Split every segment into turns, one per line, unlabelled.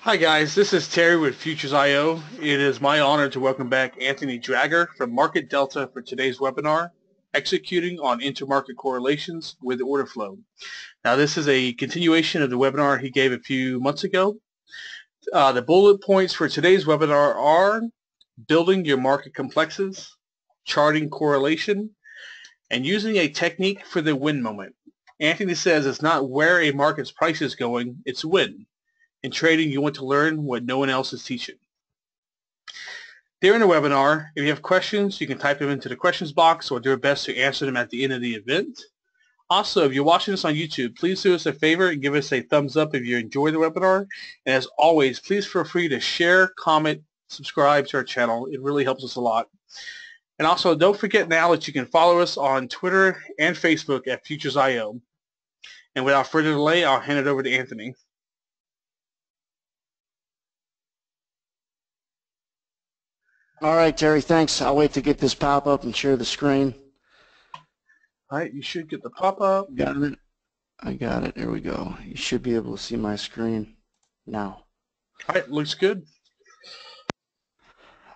Hi guys, this is Terry with Futures.io. It is my honor to welcome back Anthony Drager from Market Delta for today's webinar, Executing on Intermarket Correlations with Order Flow. Now this is a continuation of the webinar he gave a few months ago. The bullet points for today's webinar are building your market complexes, charting correlation, and using a technique for the win moment. Anthony says it's not where a market's price is going, it's when. In trading, you want to learn what no one else is teaching. During the webinar, if you have questions, you can type them into the questions box. We'll do our best to answer them at the end of the event. Also, if you're watching this on YouTube, please do us a favor and give us a thumbs up if you enjoy the webinar. And as always, please feel free to share, comment, subscribe to our channel. It really helps us a lot. And also, don't forget now that you can follow us on Twitter and Facebook at Futures.io. And without further delay, I'll hand it over to Anthony.
All right, Terry, thanks. I'll wait to get this pop-up and share the screen.
All right, you should get the pop-up.
Got it. I got it. There we go. You should be able to see my screen now.
All right, looks good.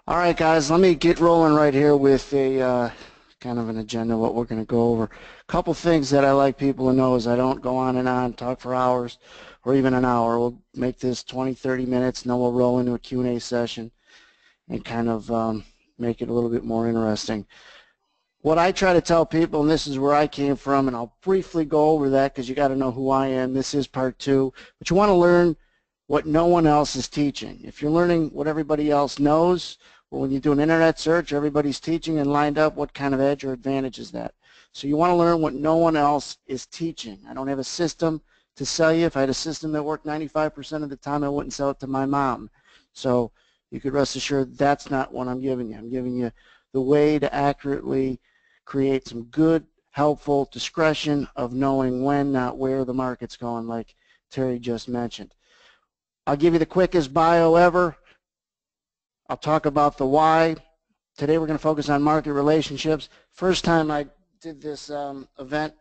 All right, guys, let me get rolling right here with a kind of an agenda of what we're going to go over. A couple things that I like people to know is I don't go on and on, talk for hours or even an hour. We'll make this 20, 30 minutes, and then we'll roll into a Q&A session and kind of make it a little bit more interesting. What I try to tell people, and this is where I came from, and I'll briefly go over that because you got to know who I am. This is part 2, but you want to learn what no one else is teaching. If you're learning what everybody else knows, or when you do an internet search, everybody's teaching and lined up, what kind of edge or advantage is that? So you want to learn what no one else is teaching. I don't have a system to sell you. If I had a system that worked 95% of the time, I wouldn't sell it to my mom. So you could rest assured that's not what I'm giving you. I'm giving you the way to accurately create some good, helpful discretion of knowing when, not where the market's going, like Terry just mentioned. I'll give you the quickest bio ever. I'll talk about the why. Today we're going to focus on market relationships. First time I did this event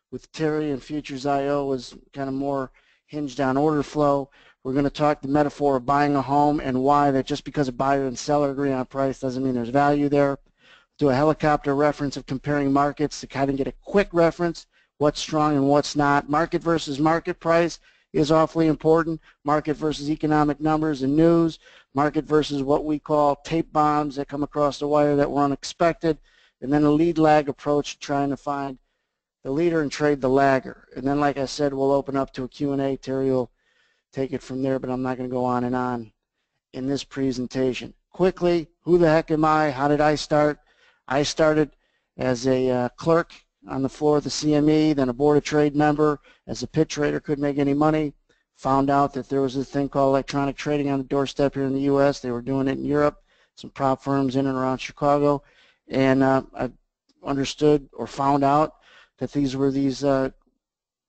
with Terry and Futures.io was kind of more hinged on order flow. We're going to talk the metaphor of buying a home and why that just because a buyer and seller agree on price doesn't mean there's value there. Do a helicopter reference of comparing markets to kind of get a quick reference, what's strong and what's not. Market versus market price is awfully important. Market versus economic numbers and news. Market versus what we call tape bombs that come across the wire that were unexpected. And then a lead lag approach, trying to find the leader and trade the lagger. And then, like I said, we'll open up to a Q&A. Terry will take it from there, but I'm not going to go on and on in this presentation. Quickly, who the heck am I? How did I start? I started as a clerk on the floor of the CME, then a board of trade member. As a pit trader, couldn't make any money. Found out that there was this thing called electronic trading on the doorstep here in the U.S. They were doing it in Europe, some prop firms in and around Chicago. And I understood or found out that these were these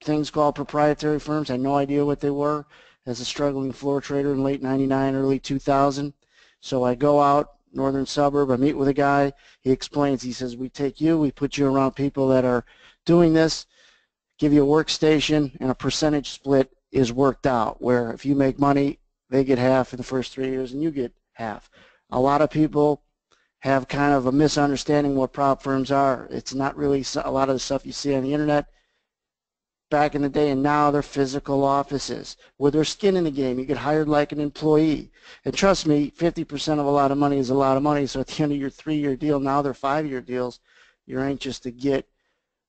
things called proprietary firms. I had no idea what they were as a struggling floor trader in late 99, early 2000. So I go out, northern suburb, I meet with a guy, he explains, he says, we take you, we put you around people that are doing this, give you a workstation, and a percentage split is worked out, where if you make money, they get half in the first 3 years and you get half. A lot of people have kind of a misunderstanding what prop firms are. It's not really a lot of the stuff you see on the internet. Back in the day and now they're physical offices with their skin in the game. You get hired like an employee. And trust me, 50% of a lot of money is a lot of money. So at the end of your 3-year deal, now they're 5-year deals, you're anxious to get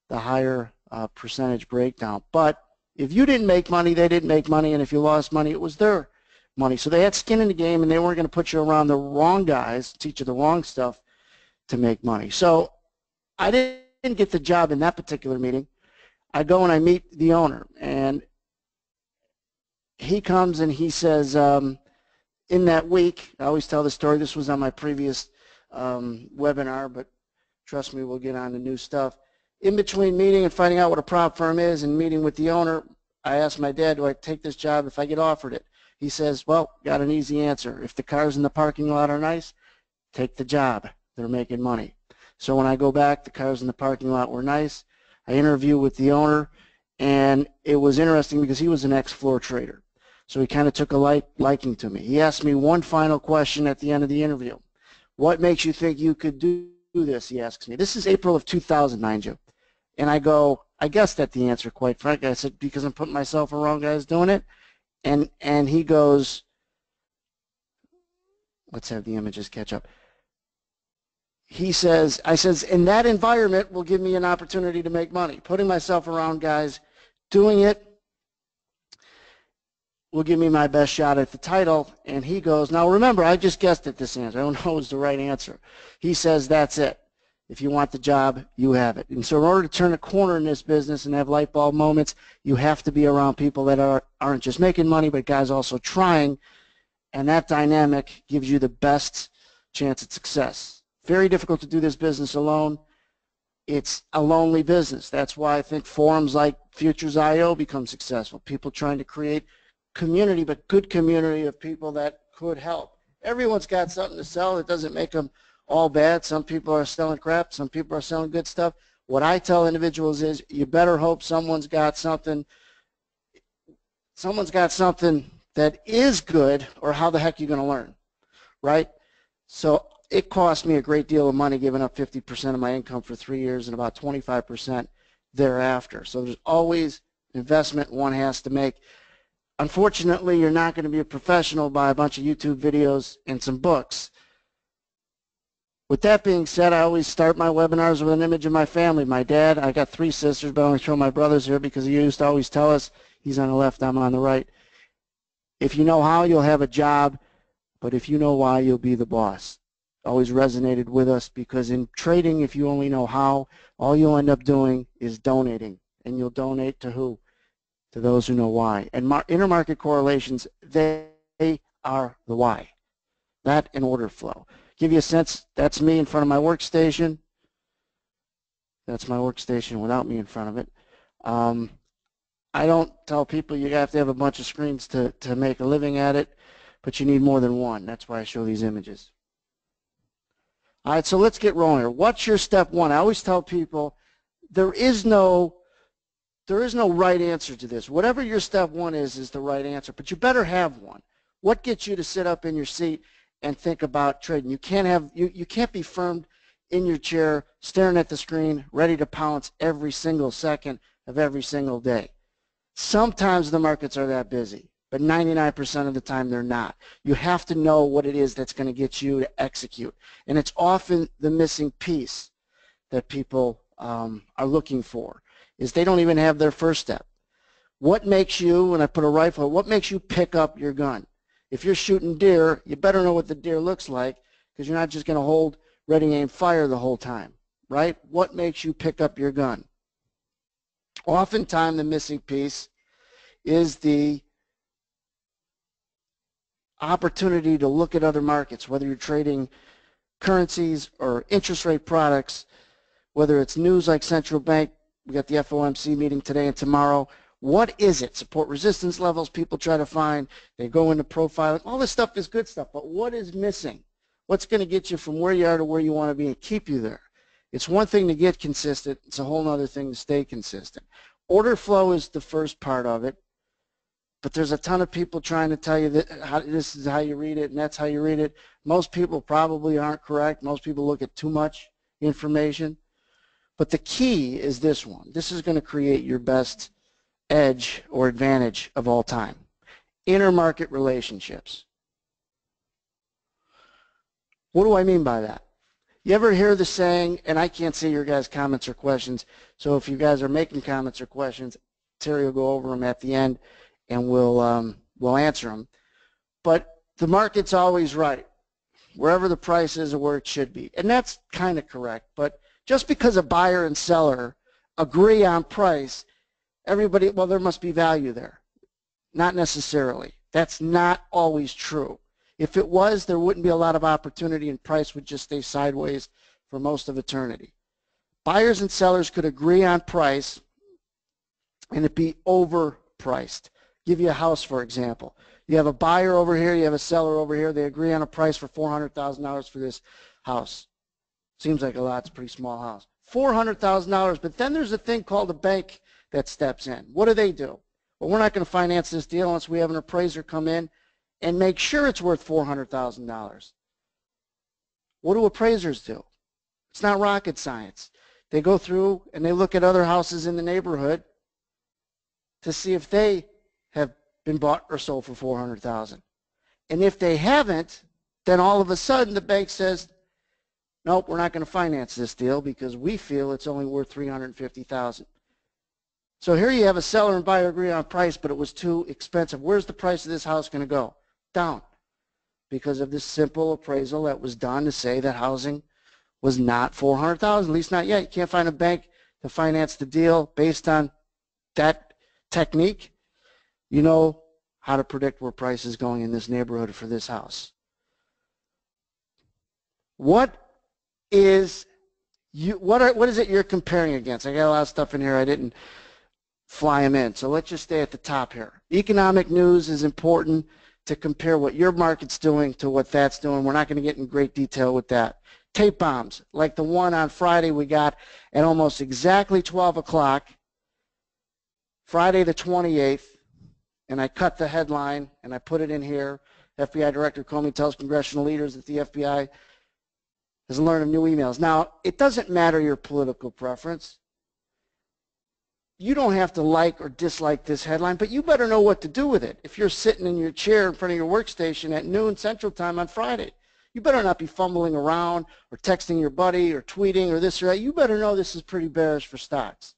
the higher percentage breakdown. But if you didn't make money, they didn't make money. And if you lost money, it was their money. So they had skin in the game and they weren't going to put you around the wrong guys, teach you the wrong stuff to make money. So I didn't get the job in that particular meeting. I go and I meet the owner, and he comes and he says, in that week, I always tell the story, this was on my previous webinar, but trust me, we'll get on to new stuff. In between meeting and finding out what a prop firm is and meeting with the owner, I asked my dad, do I take this job if I get offered it? He says, well, got an easy answer. If the cars in the parking lot are nice, take the job. They're making money. So when I go back, the cars in the parking lot were nice. I interviewed with the owner, and it was interesting because he was an ex-floor trader. So he kind of took a liking to me. He asked me one final question at the end of the interview. What makes you think you could do this? He asks me. This is April of 2000, mind you. And I go, I guessed at the answer, quite frankly. I said, because I'm putting myself around guys doing it. And he goes, let's have the images catch up. He says, I says, in that environment will give me an opportunity to make money. Putting myself around guys doing it will give me my best shot at the title. And he goes, now remember, I just guessed at this answer. I don't know what's the right answer. He says, that's it. If you want the job, you have it. And so in order to turn a corner in this business and have light bulb moments, you have to be around people that aren't just making money, but guys also trying. And that dynamic gives you the best chance at success. Very difficult to do this business alone. It's a lonely business. That's why I think forums like Futures.io become successful. People trying to create community, but good community of people that could help. Everyone's got something to sell. It doesn't make them all bad. Some people are selling crap. Some people are selling good stuff. What I tell individuals is you better hope someone's got something that is good, or how the heck are you going to learn, right? So it cost me a great deal of money giving up 50% of my income for 3 years and about 25% thereafter. So there's always investment one has to make. Unfortunately, you're not going to be a professional by a bunch of YouTube videos and some books. With that being said, I always start my webinars with an image of my family. My dad, I got 3 sisters, but I only show my brothers here because he used to always tell us, he's on the left, I'm on the right. If you know how, you'll have a job, but if you know why, you'll be the boss. Always resonated with us, because in trading, if you only know how, all you'll end up doing is donating. And you'll donate to who? To those who know why. And Intermarket Correlations, they are the why. That and order flow. Give you a sense, that's me in front of my workstation. That's my workstation without me in front of it. I don't tell people you have to have a bunch of screens to make a living at it, but you need more than one. That's why I show these images. All right, so let's get rolling here. What's your step one? I always tell people there is no right answer to this. Whatever your step one is the right answer, but you better have one. What gets you to sit up in your seat and think about trading? You can't be firm in your chair, staring at the screen, ready to pounce every single second of every single day. Sometimes the markets are that busy, but 99% of the time they're not. You have to know what it is that's going to get you to execute. And it's often the missing piece that people are looking for, is they don't even have their first step. What makes you, when I put a rifle, what makes you pick up your gun? If you're shooting deer, you better know what the deer looks like, because you're not just going to hold ready, aim, fire the whole time, right? What makes you pick up your gun? Oftentimes the missing piece is the opportunity to look at other markets, whether you're trading currencies or interest rate products, whether it's news like central bank. We got the FOMC meeting today and tomorrow. What is it? Support resistance levels people try to find. They go into profiling. All this stuff is good stuff, but what is missing? What's going to get you from where you are to where you want to be and keep you there? It's one thing to get consistent. It's a whole other thing to stay consistent. Order flow is the first part of it, but there's a ton of people trying to tell you that this is how you read it and that's how you read it. Most people probably aren't correct. Most people look at too much information. But the key is this one. This is going to create your best edge or advantage of all time. Intermarket relationships. What do I mean by that? You ever hear the saying, and I can't see your guys' comments or questions, so if you guys are making comments or questions, Terry will go over them at the end and we'll answer them. But the market's always right, wherever the price is or where it should be. And that's kind of correct, but just because a buyer and seller agree on price, everybody, well, there must be value there. Not necessarily. That's not always true. If it was, there wouldn't be a lot of opportunity and price would just stay sideways for most of eternity. Buyers and sellers could agree on price and it be overpriced. Give you a house, for example. You have a buyer over here, you have a seller over here. They agree on a price for $400,000 for this house. Seems like a lot. It's a pretty small house. $400,000, but then there's a thing called a bank that steps in. What do? Well, we're not going to finance this deal unless we have an appraiser come in and make sure it's worth $400,000. What do appraisers do? It's not rocket science. They go through and they look at other houses in the neighborhood to see if they have been bought or sold for $400,000. And if they haven't, then all of a sudden the bank says, nope, we're not going to finance this deal because we feel it's only worth $350,000. So here you have a seller and buyer agree on price, but it was too expensive. Where's the price of this house going to go? Down, because of this simple appraisal that was done to say that housing was not $400,000, at least not yet. You can't find a bank to finance the deal based on that technique. You know how to predict where price is going in this neighborhood for this house. What is it you're comparing against? I got a lot of stuff in here. I didn't fly them in, so let's just stay at the top here. Economic news is important to compare what your market's doing to what that's doing. We're not going to get in great detail with that. Tape bombs, like the one on Friday we got at almost exactly 12 o'clock, Friday the 28th, and I cut the headline and I put it in here. FBI Director Comey tells congressional leaders that the FBI has learned of new emails. Now, it doesn't matter your political preference. You don't have to like or dislike this headline, but you better know what to do with it. If you're sitting in your chair in front of your workstation at noon Central Time on Friday, you better not be fumbling around or texting your buddy or tweeting or this or that. You better know this is pretty bearish for stocks.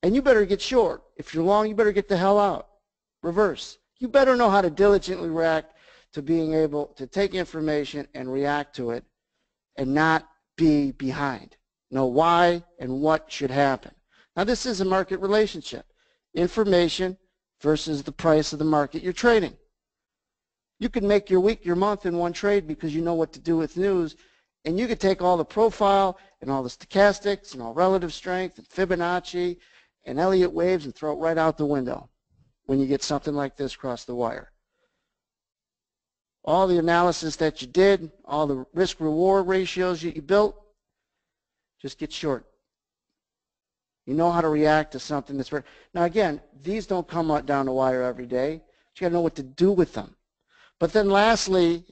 And you better get short. If you're long, you better get the hell out. Reverse. You better know how to diligently react to being able to take information and react to it and not be behind. Know why and what should happen. Now, this is a market relationship. Information versus the price of the market you're trading. You can make your week, your month in one trade because you know what to do with news, and you could take all the profile and all the stochastics and all relative strength and Fibonacci and Elliott waves and throw it right out the window when you get something like this across the wire. All the analysis that you did, all the risk-reward ratios that you built, just get short. You know how to react to something that's very... Now again, these don't come out down the wire every day. But you got to know what to do with them. But then lastly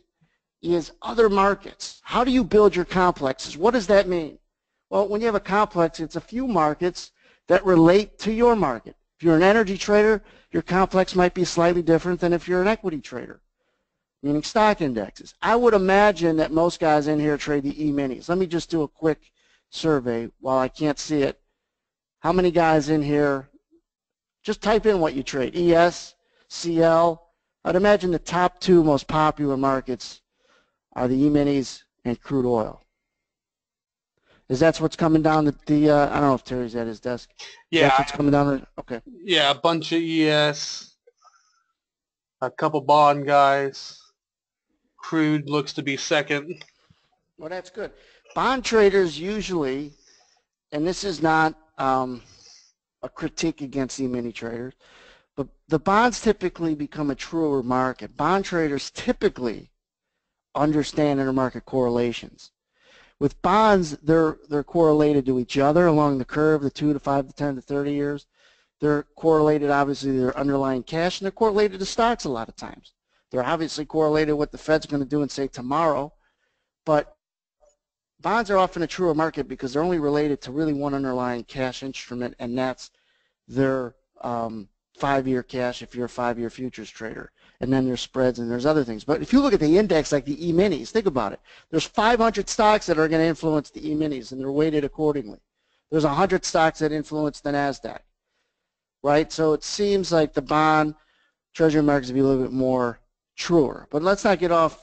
is other markets. How do you build your complexes? What does that mean? Well, when you have a complex, it's a few markets that relate to your market. If you're an energy trader, your complex might be slightly different than if you're an equity trader, meaning stock indexes. I would imagine that most guys in here trade the E-minis. Let me just do a quick survey while I can't see it. How many guys in here, just type in what you trade, ES, CL. I'd imagine the top two most popular markets are the E-minis and crude oil. Is that what's coming down I don't know if Terry's at his desk.
Yeah.
That's what's coming down. Okay.
Yeah, a bunch of ES, a couple bond guys. Crude looks to be second.
Well, that's good. Bond traders usually, and this is not a critique against E-mini traders, but the bonds typically become a truer market. Bond traders typically understand intermarket correlations. With bonds, they're correlated to each other along the curve, the 2 to 5 to 10 to 30 years. They're correlated, obviously, to their underlying cash, and they're correlated to stocks a lot of times. They're obviously correlated to what the Fed's going to do and say tomorrow, but bonds are often a truer market because they're only related to really one underlying cash instrument, and that's their 5-year cash if you're a 5-year futures trader. And then there's spreads and there's other things. But if you look at the index like the E-minis, think about it. There's 500 stocks that are going to influence the E-minis, and they're weighted accordingly. There's 100 stocks that influence the NASDAQ, right? So it seems like the bond treasury markets will be a little bit more truer. But let's not get off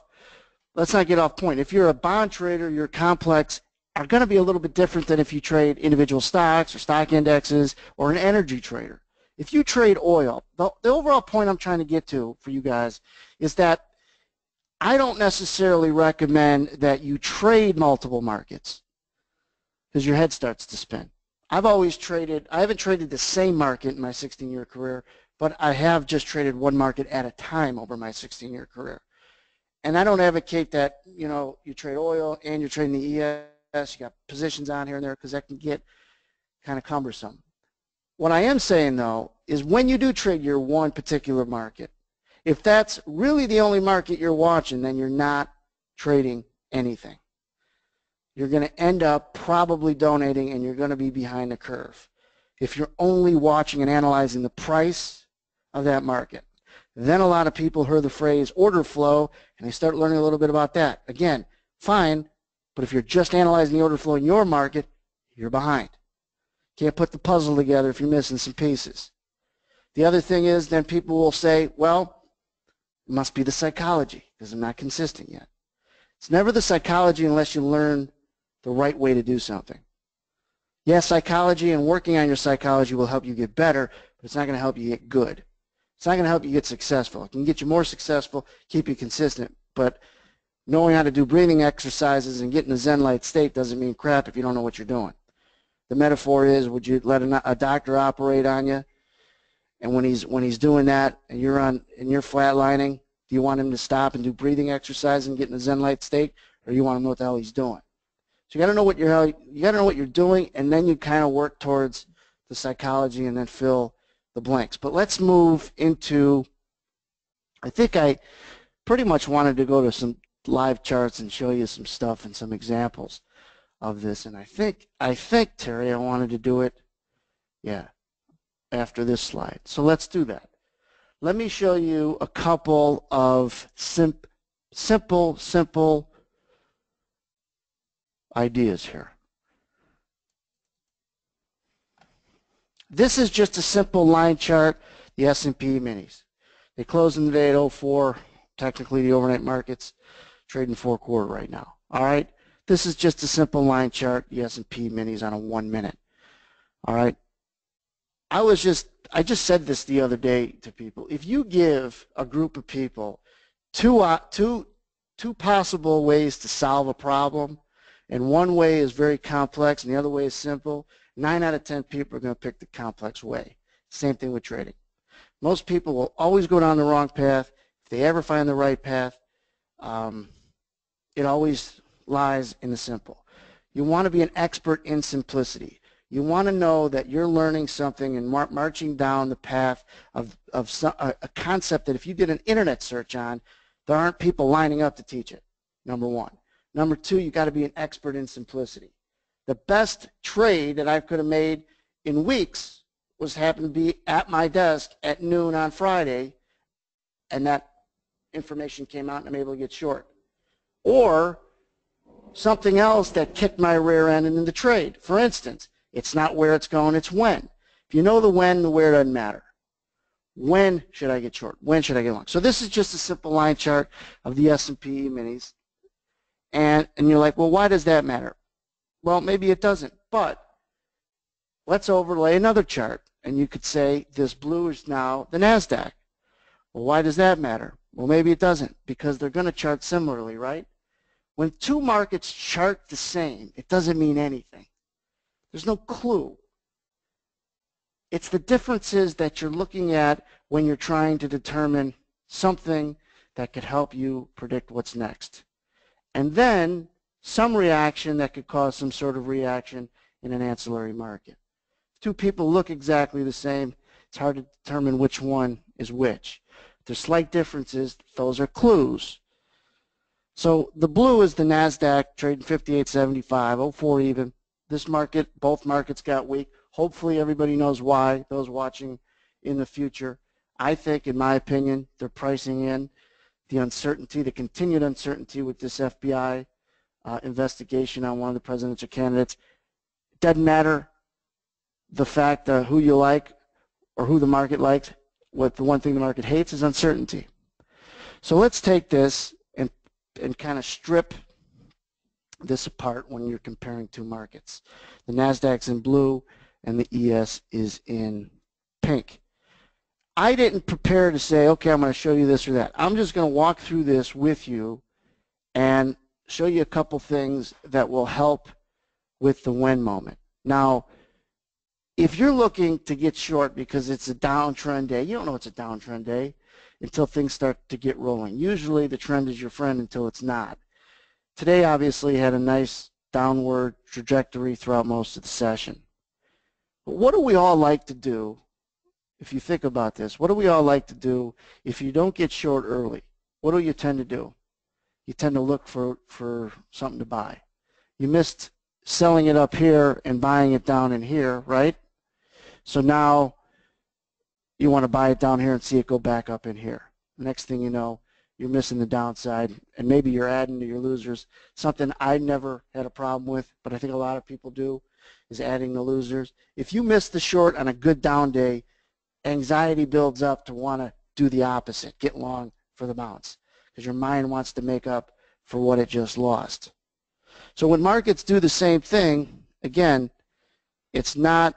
point. If you're a bond trader, your complex are going to be a little bit different than if you trade individual stocks or stock indexes or an energy trader. If you trade oil, the overall point I'm trying to get to for you guys is that I don't necessarily recommend that you trade multiple markets because your head starts to spin. I haven't traded the same market in my 16-year career, but I have just traded one market at a time over my 16-year career. And I don't advocate that, you trade oil and you're trading the ES, you got positions on here and there because that can get kind of cumbersome. What I am saying, though, is when you do trade your one particular market, if that's really the only market you're watching, then you're not trading anything. You're going to end up probably donating, and you're going to be behind the curve. If you're only watching and analyzing the price of that market, then a lot of people heard the phrase order flow, and they start learning a little bit about that. Again, fine, but if you're just analyzing the order flow in your market, you're behind. Can't put the puzzle together if you're missing some pieces. The other thing is then people will say, well, it must be the psychology because I'm not consistent yet. It's never the psychology unless you learn the right way to do something. Yes, psychology and working on your psychology will help you get better, but it's not going to help you get good. It's not going to help you get successful. It can get you more successful, keep you consistent, but knowing how to do breathing exercises and get in a Zen-like state doesn't mean crap if you don't know what you're doing. The metaphor is, would you let a doctor operate on you, and when he's doing that and you're flatlining, do you want him to stop and do breathing exercise and get in a Zen-like state, or do you want him to know what the hell he's doing? So you got to know what you're doing, and then you kind of work towards the psychology and then fill the blanks. But let's move into, I think I pretty much wanted to go to some live charts and show you some stuff and some examples of this, and I think Terry, I wanted to do it, yeah, after this slide. So let's do that. Let me show you a couple of simple ideas here. This is just a simple line chart, the S&P minis. They closed in the day at 04, technically the overnight market's trading 4-quarter right now. All right, this is just a simple line chart, the S&P minis on a 1 minute. All right, I just said this the other day to people. If you give a group of people two possible ways to solve a problem, and one way is very complex and the other way is simple, 9 out of 10 people are going to pick the complex way. Same thing with trading. Most people will always go down the wrong path. If they ever find the right path, it always lies in the simple. You want to be an expert in simplicity. You want to know that you're learning something and marching down the path of a concept that if you did an internet search on, there aren't people lining up to teach it, number one. Number two, you got to be an expert in simplicity. The best trade that I could have made in weeks was happened to be at my desk at noon on Friday, and that information came out and I'm able to get short. Or something else that kicked my rear end in the trade. For instance, it's not where it's going, it's when. If you know the when, the where doesn't matter. When should I get short? When should I get long? So this is just a simple line chart of the S&P minis. And you're like, well, why does that matter? Well, maybe it doesn't, but let's overlay another chart. And you could say this blue is now the NASDAQ. Well, why does that matter? Well, maybe it doesn't, because they're going to chart similarly, right? When two markets chart the same, it doesn't mean anything. There's no clue. It's the differences that you're looking at when you're trying to determine something that could help you predict what's next. And then some reaction that could cause some sort of reaction in an ancillary market. If two people look exactly the same, it's hard to determine which one is which. If there's slight differences, those are clues. So the blue is the NASDAQ trading 58.75, 04 even. This market, both markets got weak. Hopefully everybody knows why, those watching in the future. I think, in my opinion, they're pricing in the uncertainty, the continued uncertainty with this FBI investigation on one of the presidential candidates. It doesn't matter the fact who you like or who the market likes. What the one thing the market hates is uncertainty. So let's take this and kind of strip this apart when you're comparing two markets. The NASDAQ's in blue and the ES is in pink. I didn't prepare to say, okay, I'm going to show you this or that. I'm just going to walk through this with you and show you a couple things that will help with the when moment. Now, if you're looking to get short because it's a downtrend day, you don't know it's a downtrend day until things start to get rolling. Usually the trend is your friend until it's not. Today obviously had a nice downward trajectory throughout most of the session. But what do we all like to do if you think about this, what do we all like to do if you don't get short early? What do you tend to do? You tend to look for something to buy. You missed selling it up here and buying it down in here, right? So now you want to buy it down here and see it go back up in here. Next thing you know, you're missing the downside, and maybe you're adding to your losers. Something I never had a problem with, but I think a lot of people do, is adding the losers. If you miss the short on a good down day, anxiety builds up to want to do the opposite, get long for the bounce, because your mind wants to make up for what it just lost. So when markets do the same thing, again, it's not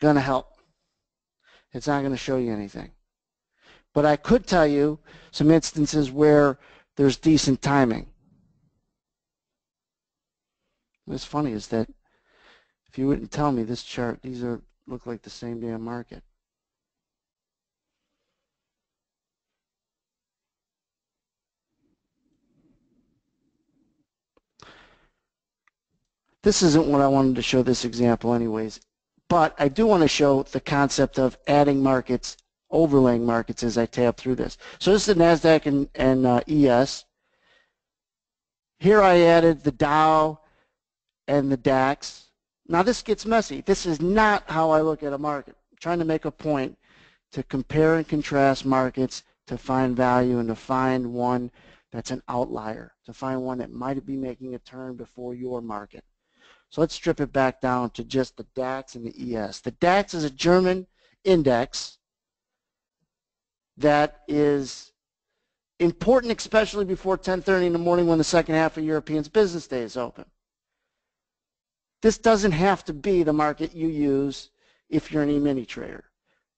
going to help. It's not going to show you anything. But I could tell you some instances where there's decent timing. What's funny is that if you wouldn't tell me this chart, these look like the same damn market. This isn't what I wanted to show this example anyways, but I do want to show the concept of adding markets, overlaying markets as I tab through this. So this is the NASDAQ and ES. Here I added the Dow and the DAX. Now this gets messy. This is not how I look at a market. I'm trying to make a point to compare and contrast markets to find value and to find one that's an outlier, to find one that might be making a turn before your market. So let's strip it back down to just the DAX and the ES. The DAX is a German index that is important, especially before 10:30 in the morning when the second half of Europeans' business day is open. This doesn't have to be the market you use if you're an E-mini trader.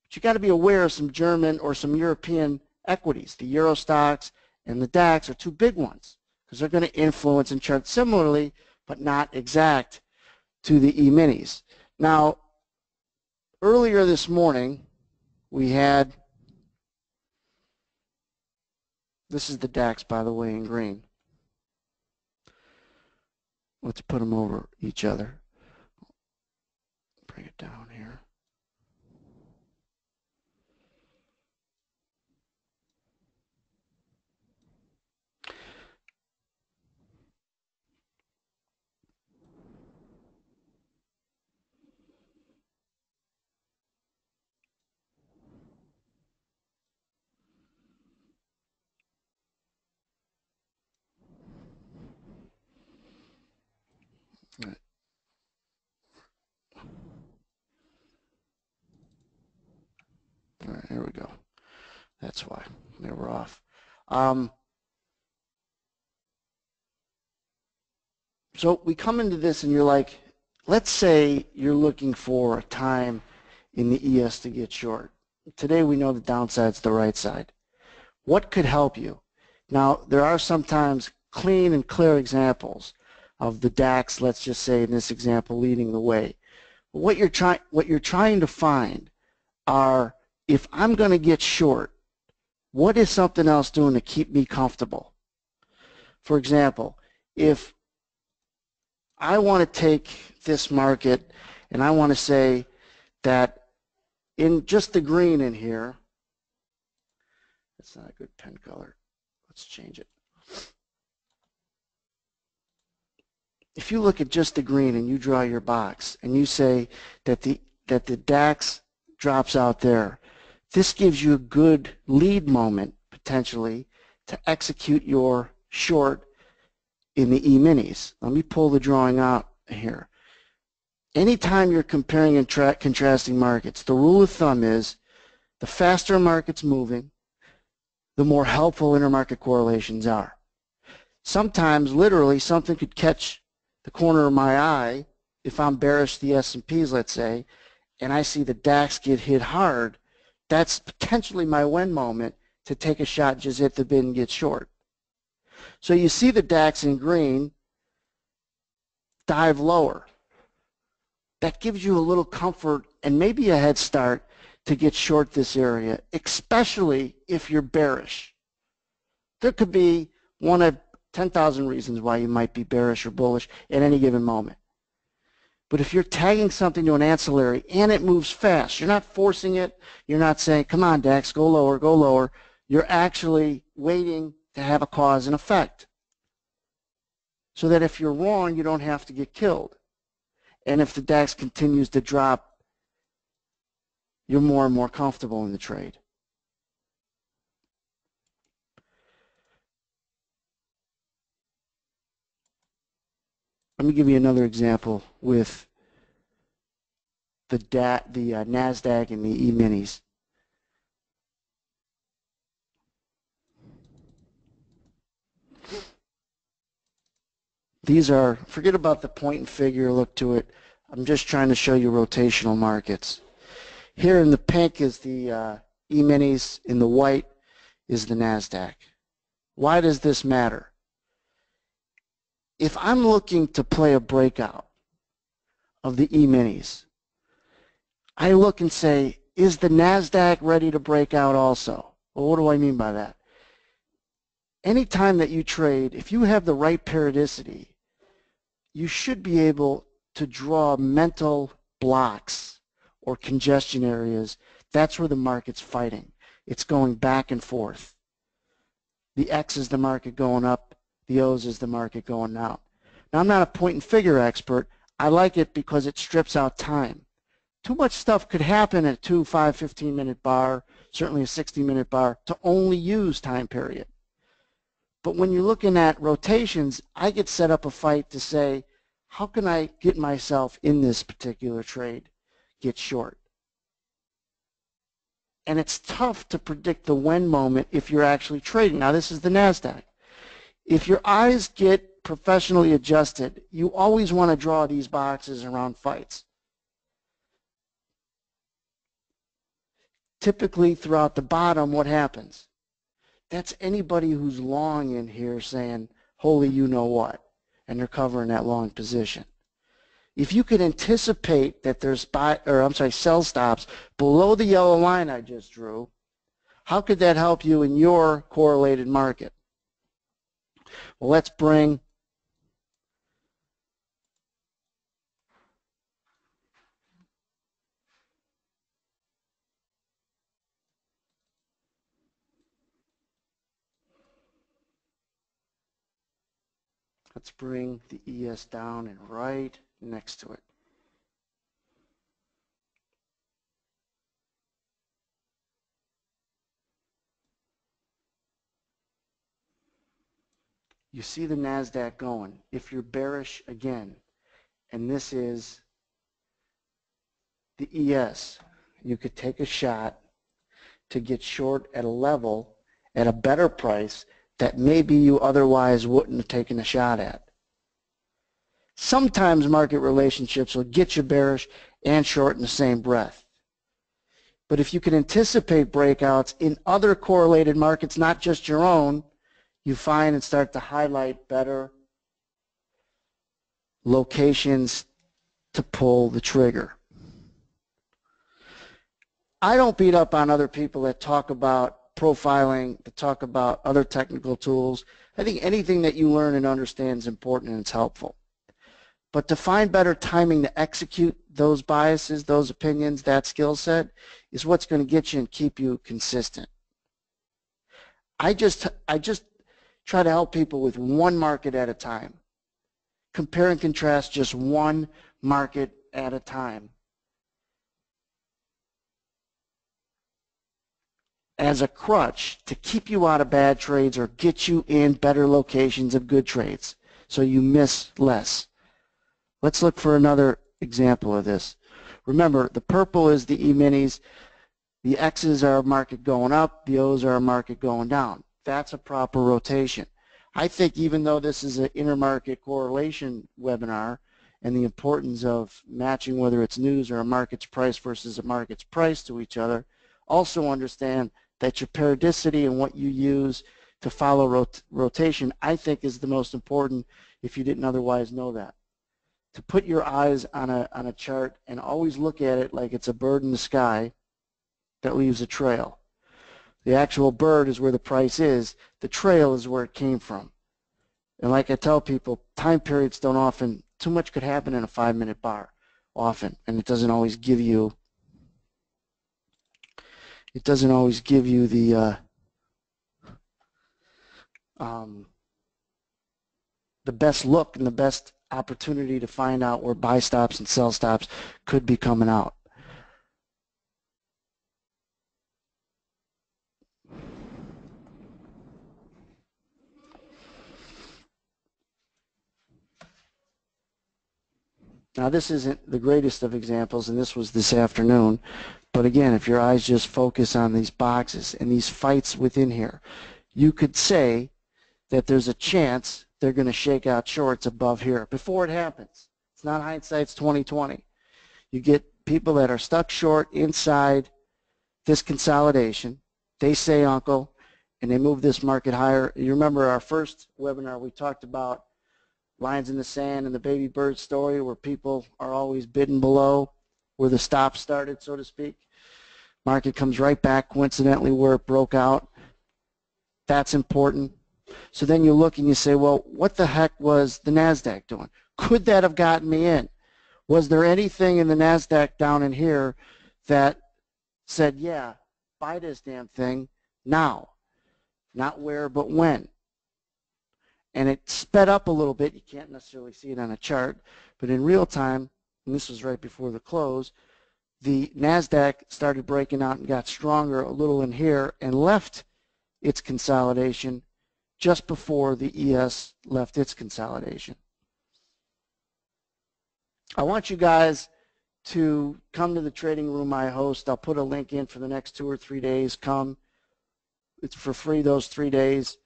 But you got to be aware of some German or some European equities. The Euro stocks and the DAX are two big ones because they're going to influence and chart similarly, but not exact to the E-minis. Now, earlier this morning, we had, this is the DAX, by the way, in green. Let's put them over each other. Bring it down here. All right. All right, here we go. That's why they were off. So we come into this and you're like, let's say you're looking for a time in the ES to get short. Today we know the downside's the right side. What could help you? Now, there are sometimes clean and clear examples of the DAX, let's just say in this example, leading the way. But what you're trying to find are, if I'm going to get short, what is something else doing to keep me comfortable? For example, if I want to take this market and I want to say that in just the green in here, that's not a good pen color. Let's change it. If you look at just the green and you draw your box and you say that the DAX drops out there, this gives you a good lead moment potentially to execute your short in the E-minis. Let me pull the drawing out here. Anytime you're comparing and contrasting markets, the rule of thumb is the faster a market's moving, the more helpful intermarket correlations are. Sometimes, literally, something could catch the corner of my eye if I'm bearish the S&Ps, let's say, and I see the DAX get hit hard. That's potentially my win moment to take a shot, just hit the bid and get short. So you see the DAX in green dive lower. That gives you a little comfort and maybe a head start to get short this area, especially if you're bearish. There could be one of 10,000 reasons why you might be bearish or bullish at any given moment. But if you're tagging something to an ancillary and it moves fast, you're not forcing it, you're not saying, come on, DAX, go lower, go lower. You're actually waiting to have a cause and effect. So that if you're wrong, you don't have to get killed. And if the DAX continues to drop, you're more and more comfortable in the trade. Let me give you another example with the NASDAQ and the E-minis. These are, forget about the point and figure look to it. I'm just trying to show you rotational markets. Here in the pink is the E-minis, in the white is the NASDAQ. Why does this matter? If I'm looking to play a breakout of the E-minis, I look and say, is the NASDAQ ready to break out also? Well, what do I mean by that? Anytime that you trade, if you have the right periodicity, you should be able to draw mental blocks or congestion areas. That's where the market's fighting. It's going back and forth. The X is the market going up. The O's is the market going down. Now, I'm not a point and figure expert. I like it because it strips out time. Too much stuff could happen at a 2, 5, 15-minute bar, certainly a 60-minute bar, to only use time period. But when you're looking at rotations, I get set up a fight to say, how can I get myself in this particular trade, get short? And it's tough to predict the when moment if you're actually trading. Now, this is the NASDAQ. If your eyes get professionally adjusted, you always want to draw these boxes around fights. Typically, throughout the bottom, what happens? That's anybody who's long in here saying, holy you know what, and they're covering that long position. If you could anticipate that there's sell stops below the yellow line I just drew, how could that help you in your correlated market? Well, let's bring the ES down and right next to it. You see the NASDAQ going. If you're bearish again, and this is the ES, you could take a shot to get short at a level at a better price that maybe you otherwise wouldn't have taken a shot at. Sometimes market relationships will get you bearish and short in the same breath. But if you can anticipate breakouts in other correlated markets, not just your own, you find and start to highlight better locations to pull the trigger. I don't beat up on other people that talk about profiling, that talk about other technical tools. I think anything that you learn and understand is important and it's helpful. But to find better timing to execute those biases, those opinions, that skill set is what's going to get you and keep you consistent. I just try to help people with one market at a time. Compare and contrast just one market at a time as a crutch to keep you out of bad trades or get you in better locations of good trades so you miss less. Let's look for another example of this. Remember, the purple is the E-minis. The X's are a market going up. The O's are a market going down. That's a proper rotation. I think even though this is an intermarket correlation webinar and the importance of matching whether it's news or a market's price versus a market's price to each other, also understand that your periodicity and what you use to follow rotation, I think, is the most important if you didn't otherwise know that. To put your eyes on a chart and always look at it like it's a bird in the sky that leaves a trail. The actual bird is where the price is. The trail is where it came from. And like I tell people, time periods don't often, too much could happen in a 5-minute bar. often, and it doesn't always give you the best look and the best opportunity to find out where buy stops and sell stops could be coming out. Now this isn't the greatest of examples, and this was this afternoon, but again, if your eyes just focus on these boxes and these fights within here, you could say that there's a chance they're going to shake out shorts above here before it happens. It's not hindsight's 2020. You get people that are stuck short inside this consolidation. They say, uncle, and they move this market higher. You remember our first webinar, we talked about lines in the sand and the baby bird story, where people are always bidding below where the stop started, so to speak. Market comes right back coincidentally where it broke out. That's important. So then you look and you say, well, what the heck was the NASDAQ doing? Could that have gotten me in? Was there anything in the NASDAQ down in here that said, yeah, buy this damn thing now? Not where, but when. And it sped up a little bit. You can't necessarily see it on a chart, but in real time, and this was right before the close, the NASDAQ started breaking out and got stronger a little in here and left its consolidation just before the ES left its consolidation. I want you guys to come to the trading room I host. I'll put a link in for the next 2 or 3 days. Come. It's for free those 3 days.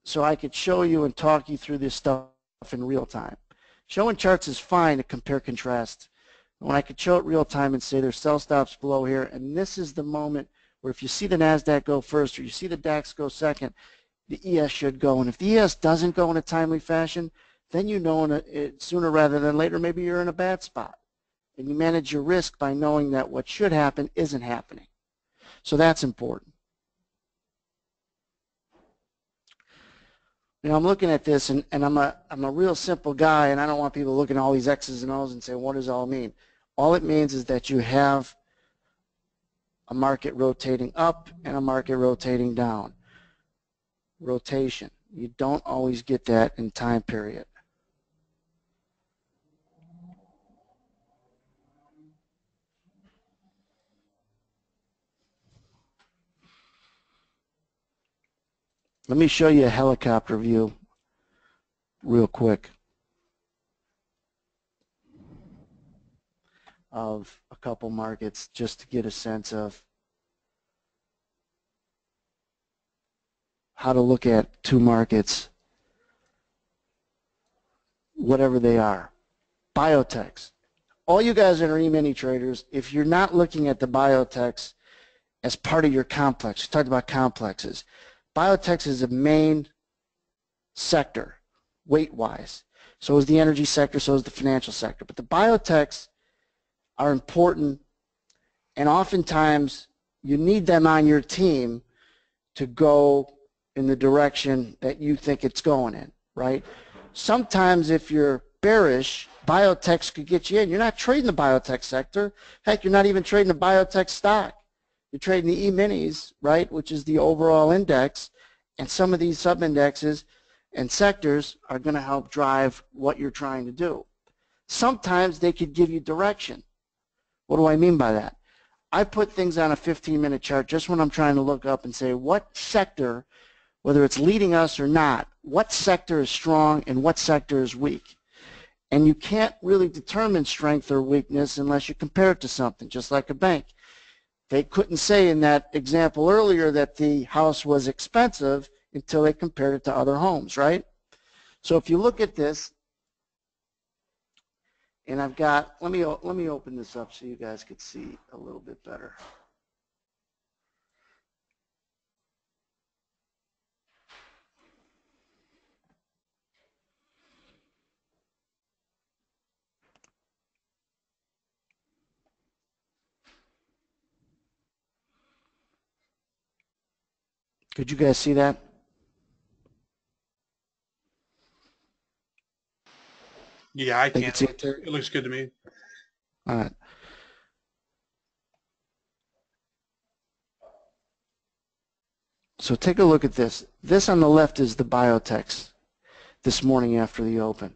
So I could show you and talk you through this stuff in real time. Showing charts is fine to compare contrast. When I could show it real time and say there's sell stops below here, and this is the moment where if you see the NASDAQ go first or you see the DAX go second, the ES should go. And if the ES doesn't go in a timely fashion, then you know sooner rather than later maybe you're in a bad spot. And you manage your risk by knowing that what should happen isn't happening. So that's important. You know, I'm looking at this, and I'm a real simple guy, and I don't want people looking at all these X's and O's and saying, what does it all mean? All it means is that you have a market rotating up and a market rotating down. Rotation. You don't always get that in time period. Let me show you a helicopter view real quick of a couple markets just to get a sense of how to look at two markets, whatever they are. Biotechs. All you guys that are E-mini traders, if you're not looking at the biotechs as part of your complex, we talked about complexes. Biotechs is a main sector, weight-wise. So is the energy sector, so is the financial sector. But the biotechs are important, and oftentimes you need them on your team to go in the direction that you think it's going in, right? Sometimes if you're bearish, biotechs could get you in. You're not trading the biotech sector. Heck, you're not even trading the biotech stock. You're trading the E-minis, right, which is the overall index, and some of these sub-indexes and sectors are going to help drive what you're trying to do. Sometimes they could give you direction. What do I mean by that? I put things on a 15-minute chart just when I'm trying to look up and say what sector, whether it's leading us or not, what sector is strong and what sector is weak. And you can't really determine strength or weakness unless you compare it to something, just like a bank. They couldn't say in that example earlier that the house was expensive until they compared it to other homes, right? So if you look at this, and I've got, let me open this up so you guys could see a little bit better. Could you guys see that?
Yeah, I
They
can.
could see it there.
It looks good to me.
All right. So take a look at this. This on the left is the biotechs this morning after the open.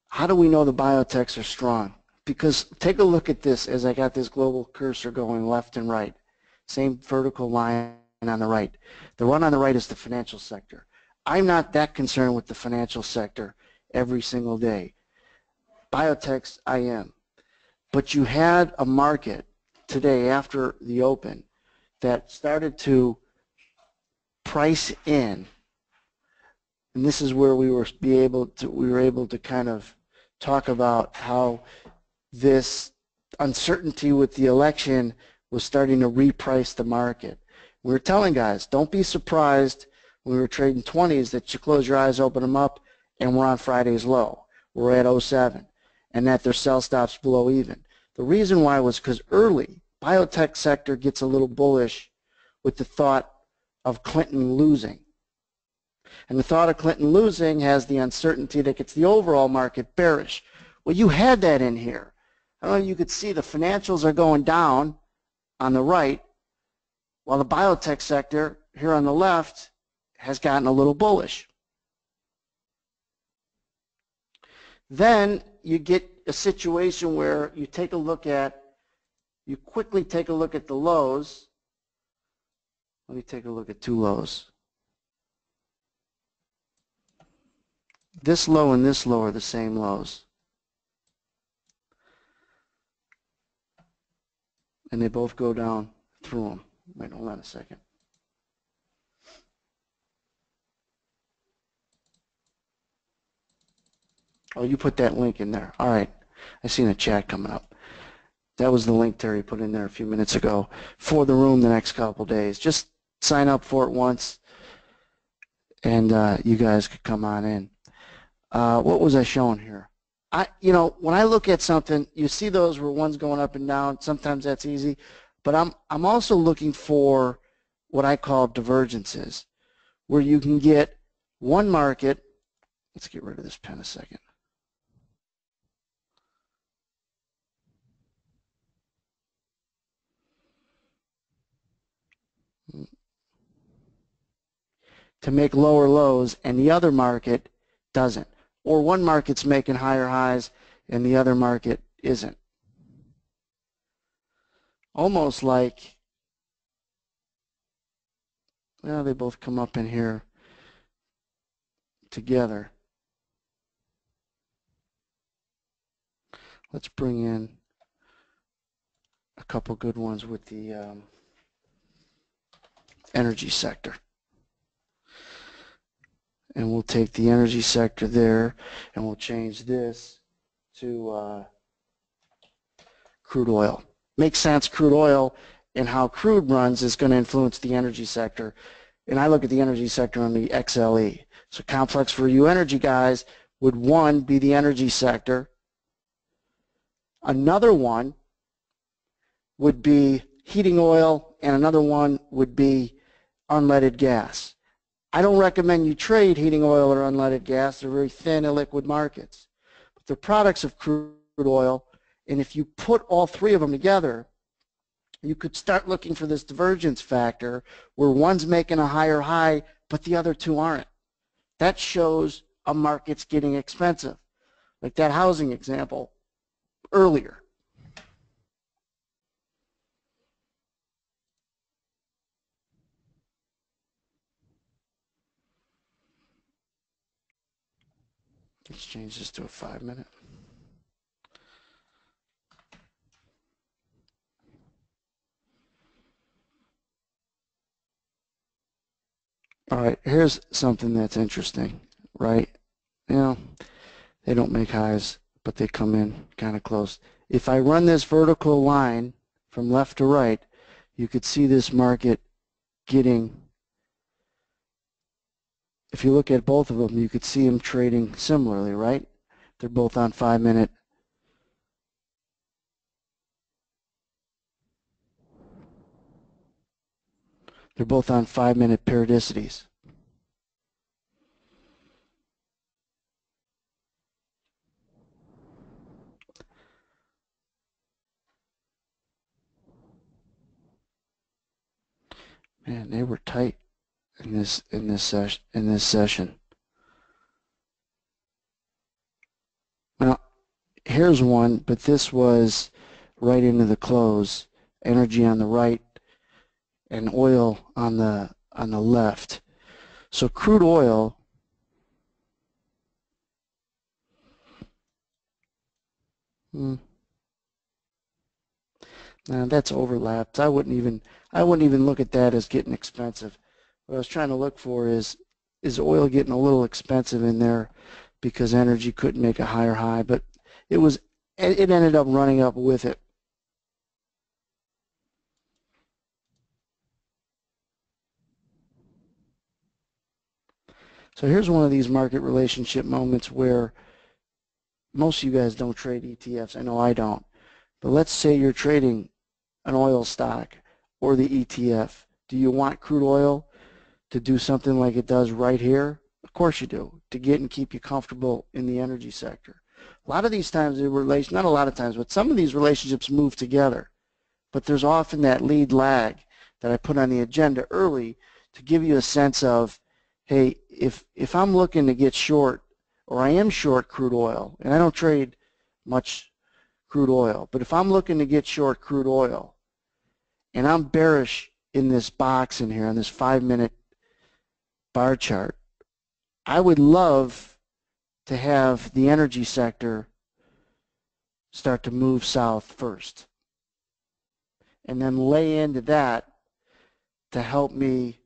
How do we know the biotechs are strong? Because take a look at this as I got this global cursor going left and right. Same vertical line on the right. The one on the right is the financial sector. I'm not that concerned with the financial sector every single day. Biotechs, I am. But you had a market today after the open that started to price in, and this is where we were able to kind of talk about how this uncertainty with the election was starting to reprice the market. We were telling guys, don't be surprised when we were trading 20s that you close your eyes, open them up, and we're on Friday's low. We're at 07, and that their sell stops below even. The reason why was because early, biotech sector gets a little bullish with the thought of Clinton losing. And the thought of Clinton losing has the uncertainty that gets the overall market bearish. Well, you had that in here. I don't know if you could see the financials are going down on the right, while the biotech sector here on the left has gotten a little bullish. Then you get a situation where you quickly take a look at the lows. Let me take a look at two lows. This low and this low are the same lows. And they both go down through them. Wait, hold on a second. Oh, you put that link in there. All right. I seen a chat coming up. That was the link Terry put in there a few minutes ago for the room the next couple days. Just sign up for it once, and you guys could come on in. What was I showing here? When I look at something, you see those where one's going up and down. Sometimes that's easy, but I'm also looking for what I call divergences, where you can get one market. Let's get rid of this pen a second. To make lower lows, and the other market doesn't. Or one market's making higher highs and the other market isn't. Almost like, well, they both come up in here together. Let's bring in a couple good ones with the energy sector. And we'll take the energy sector there, and we'll change this to crude oil. Makes sense, crude oil and how crude runs is going to influence the energy sector. And I look at the energy sector on the XLE. So complex for you energy guys would one be the energy sector. Another one would be heating oil, and another one would be unleaded gas. I don't recommend you trade heating oil or unleaded gas. They're very thin, illiquid markets. But they're products of crude oil, and if you put all three of them together, you could start looking for this divergence factor where one's making a higher high, but the other two aren't. That shows a market's getting expensive, like that housing example earlier. Let's change this to a 5-minute. All right, here's something that's interesting, right? They don't make highs, but they come in kind of close. If I run this vertical line from left to right, you could see this market getting, if you look at both of them, you could see them trading similarly, right? They're both on 5-minute. They're both on 5-minute periodicities. Man, they were tight in this session. Now, here's one, but this was right into the close. Energy on the right and oil on the left. So crude oil, now that's overlapped. I wouldn't even look at that as getting expensive. What I was trying to look for is oil getting a little expensive in there because energy couldn't make a higher high, but it ended up running up with it. So here's one of these market relationship moments where most of you guys don't trade ETFs. I know I don't. But let's say you're trading an oil stock or the ETF. Do you want crude oil to do something like it does right here? Of course you do, to get and keep you comfortable in the energy sector. A lot of these times, not a lot of times, but some of these relationships move together. But there's often that lead lag that I put on the agenda early to give you a sense of, hey, if I'm looking to get short, or I am short crude oil, and I don't trade much crude oil, but if I'm looking to get short crude oil, and I'm bearish in this box in here on this 5-minute bar chart, I would love to have the energy sector start to move south first, and then lay into that to help me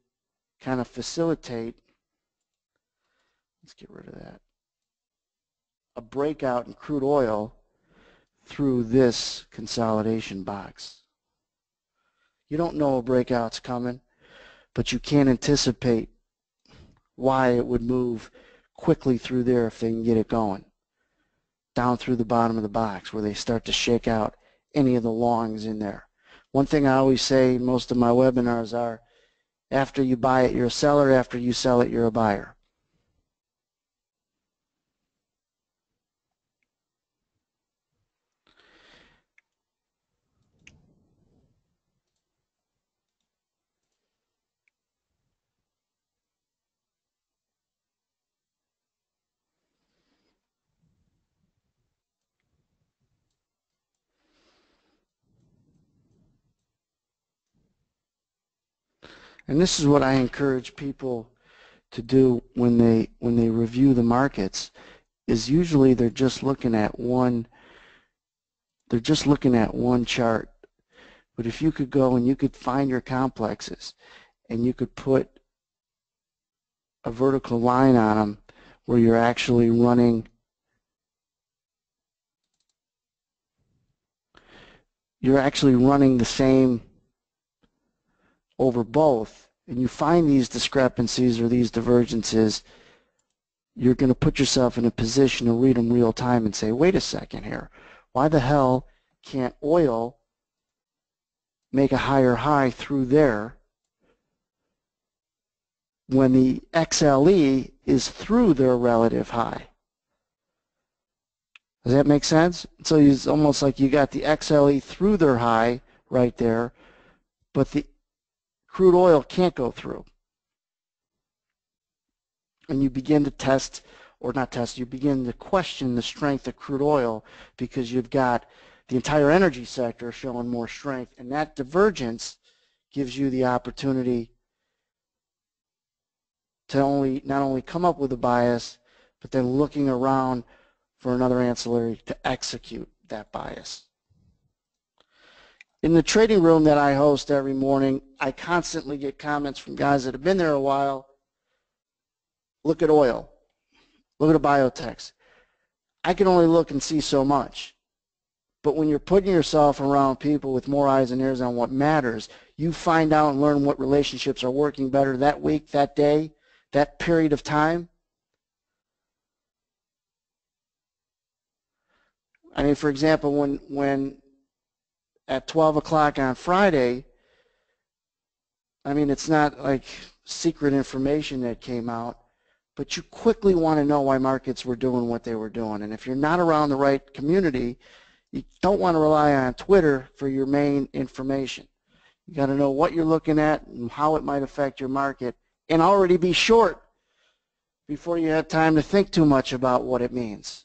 kind of facilitate, let's get rid of that, a breakout in crude oil through this consolidation box. You don't know a breakout's coming, but you can't anticipate why it would move quickly through there if they can get it going. Down through the bottom of the box where they start to shake out any of the longs in there. One thing I always say in most of my webinars are, after you buy it, you're a seller. After you sell it, you're a buyer. And this is what I encourage people to do when they review the markets, is usually they're just looking at one chart. But if you could go and you could find your complexes and you could put a vertical line on them where you're actually running the same over both, and you find these discrepancies or these divergences, you're going to put yourself in a position to read them real time and say, wait a second here, why the hell can't oil make a higher high through there when the XLE is through their relative high? Does that make sense? So it's almost like you got the XLE through their high right there, but the crude oil can't go through. And you begin to test, or not test, you begin to question the strength of crude oil because you've got the entire energy sector showing more strength, and that divergence gives you the opportunity to not only come up with a bias, but then looking around for another ancillary to execute that bias. In the trading room that I host every morning, I constantly get comments from guys that have been there a while. Look at oil. Look at the biotechs. I can only look and see so much. But when you're putting yourself around people with more eyes and ears on what matters, you find out and learn what relationships are working better that week, that day, that period of time. I mean, for example, when at 12 o'clock on Friday, I mean, it's not like secret information that came out, but you quickly want to know why markets were doing what they were doing. And if you're not around the right community, you don't want to rely on Twitter for your main information. You got to know what you're looking at and how it might affect your market, and already be short before you have time to think too much about what it means.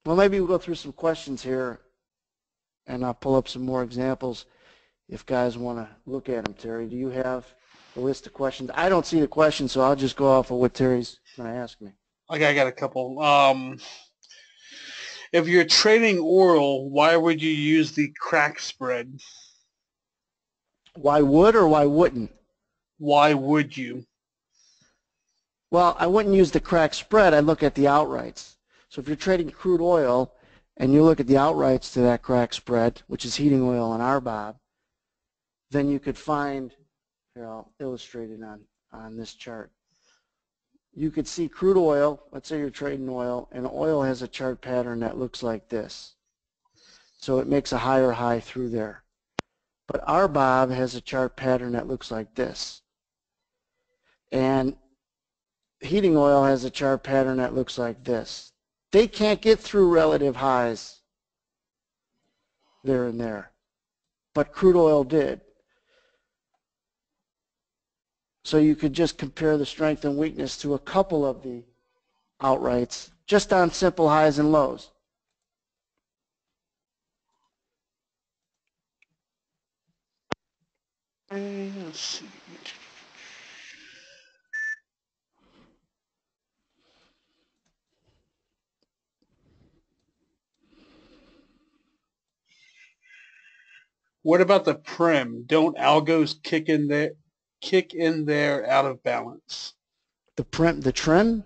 Well, maybe we'll go through some questions here, and I'll pull up some more examples if guys want to look at them. Terry, do you have a list of questions? I don't see the questions, so I'll just go off of what Terry's going to ask me.
Okay, I got a couple. If you're trading oil, why would you use the crack spread?
Why would or why wouldn't?
Why would you?
Well, I wouldn't use the crack spread. I'd look at the outrights. So if you're trading crude oil and you look at the outrights to that crack spread, which is heating oil and RBOB, then you could find, here I'll illustrate it on this chart. You could see crude oil, let's say you're trading oil, and oil has a chart pattern that looks like this. So it makes a higher high through there. But RBOB has a chart pattern that looks like this. And heating oil has a chart pattern that looks like this. They can't get through relative highs there and there, but crude oil did. So you could just compare the strength and weakness to a couple of the outrights just on simple highs and lows.
Let's see. What about the prim? Don't algos kick in there out of balance?
The trim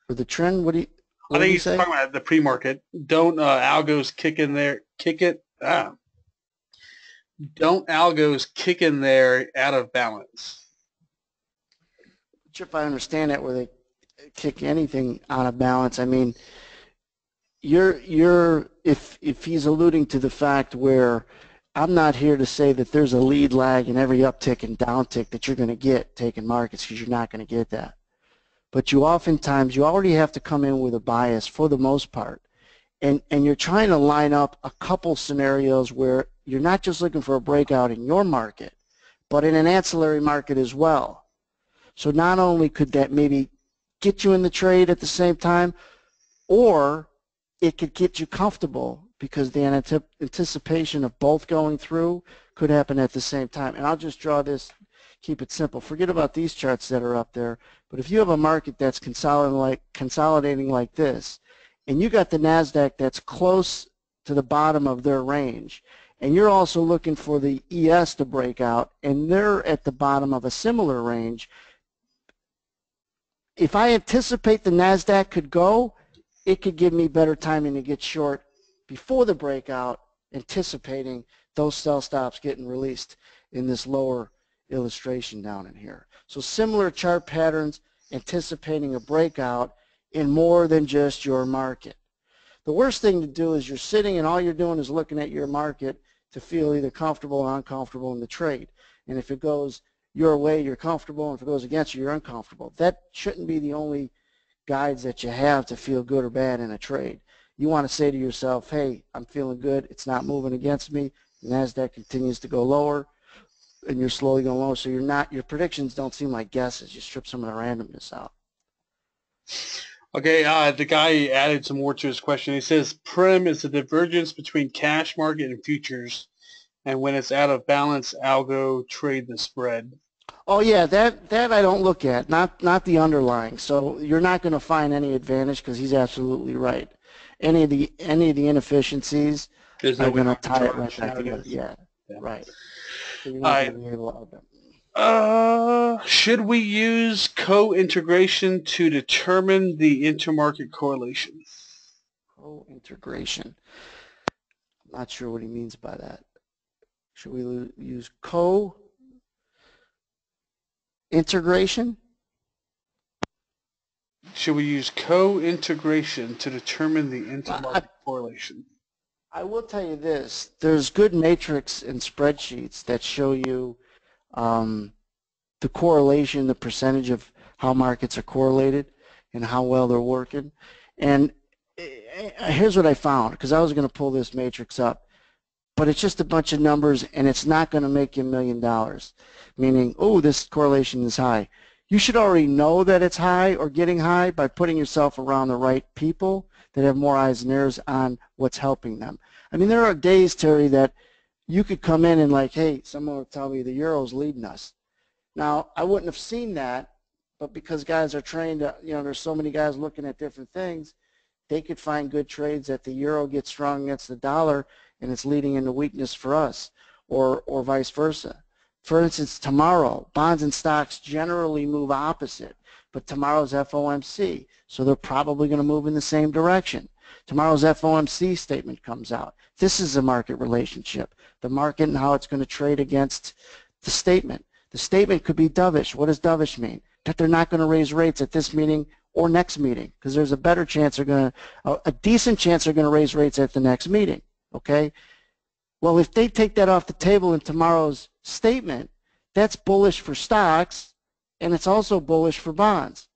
or the trend, what
I
did
think
you
he's
say?
talking about the pre-market. Don't algos kick in there? Don't algos kick in there out of balance?
Not sure if I understand that where they kick anything out of balance. I mean, if he's alluding to the fact where I'm not here to say that there's a lead lag in every uptick and downtick that you're going to get taking markets, because you're not going to get that. But you already have to come in with a bias for the most part. And you're trying to line up a couple scenarios where you're not just looking for a breakout in your market, but in an ancillary market as well. So not only could that maybe get you in the trade at the same time, or it could get you comfortable because the anticipation of both going through could happen at the same time. And I'll just draw this, keep it simple. Forget about these charts that are up there, but if you have a market that's consolidating like this, and you got the NASDAQ that's close to the bottom of their range, and you're also looking for the ES to break out, and they're at the bottom of a similar range, if I anticipate the NASDAQ could go, it could give me better timing to get short before the breakout, anticipating those sell stops getting released in this lower illustration down in here. So similar chart patterns, anticipating a breakout in more than just your market. The worst thing to do is you're sitting and all you're doing is looking at your market to feel either comfortable or uncomfortable in the trade. And if it goes your way, you're comfortable, and if it goes against you, you're uncomfortable. That shouldn't be the only guides that you have to feel good or bad in a trade. You want to say to yourself, hey, I'm feeling good, it's not moving against me, the NASDAQ continues to go lower, and you're slowly going lower, so your predictions don't seem like guesses. You strip some of the randomness out.
Okay, the guy added some more to his question. He says, prim is the divergence between cash market and futures, and when it's out of balance, algo trade the spread.
Oh yeah, that I don't look at, not the underlying. So you're not going to find any advantage because he's absolutely right. Any of the inefficiencies are going to tie it right back together. Yeah, right. So you're not going to be able to outdo.
Should we use co-integration to determine the intermarket correlation?
Co-integration. I'm not sure what he means by that. Should we use co-integration?
Should we use co-integration to determine the intermarket correlation?
I will tell you this. There's good matrix and spreadsheets that show you the correlation, the percentage of how markets are correlated and how well they're working. And here's what I found, because I was going to pull this matrix up. but it's just a bunch of numbers, and it's not going to make you $1 million, meaning, oh, this correlation is high. You should already know that it's high or getting high by putting yourself around the right people that have more eyes and ears on what's helping them. I mean, there are days, Terry, that you could come in and like, hey, someone would tell me the euro's leading us. Now, I wouldn't have seen that, but because guys are trained, there's so many guys looking at different things, they could find good trades that the euro gets strong against the dollar and it's leading into weakness for us, or vice versa. For instance, tomorrow, bonds and stocks generally move opposite, but tomorrow's FOMC, so they're probably going to move in the same direction. Tomorrow's FOMC statement comes out. This is a market relationship, the market and how it's going to trade against the statement. The statement could be dovish. What does dovish mean? That they're not going to raise rates at this meeting or next meeting, because there's a better chance they're going to, a decent chance they're going to raise rates at the next meeting, okay? Well, if they take that off the table in tomorrow's statement, that's bullish for stocks, and it's also bullish for bonds.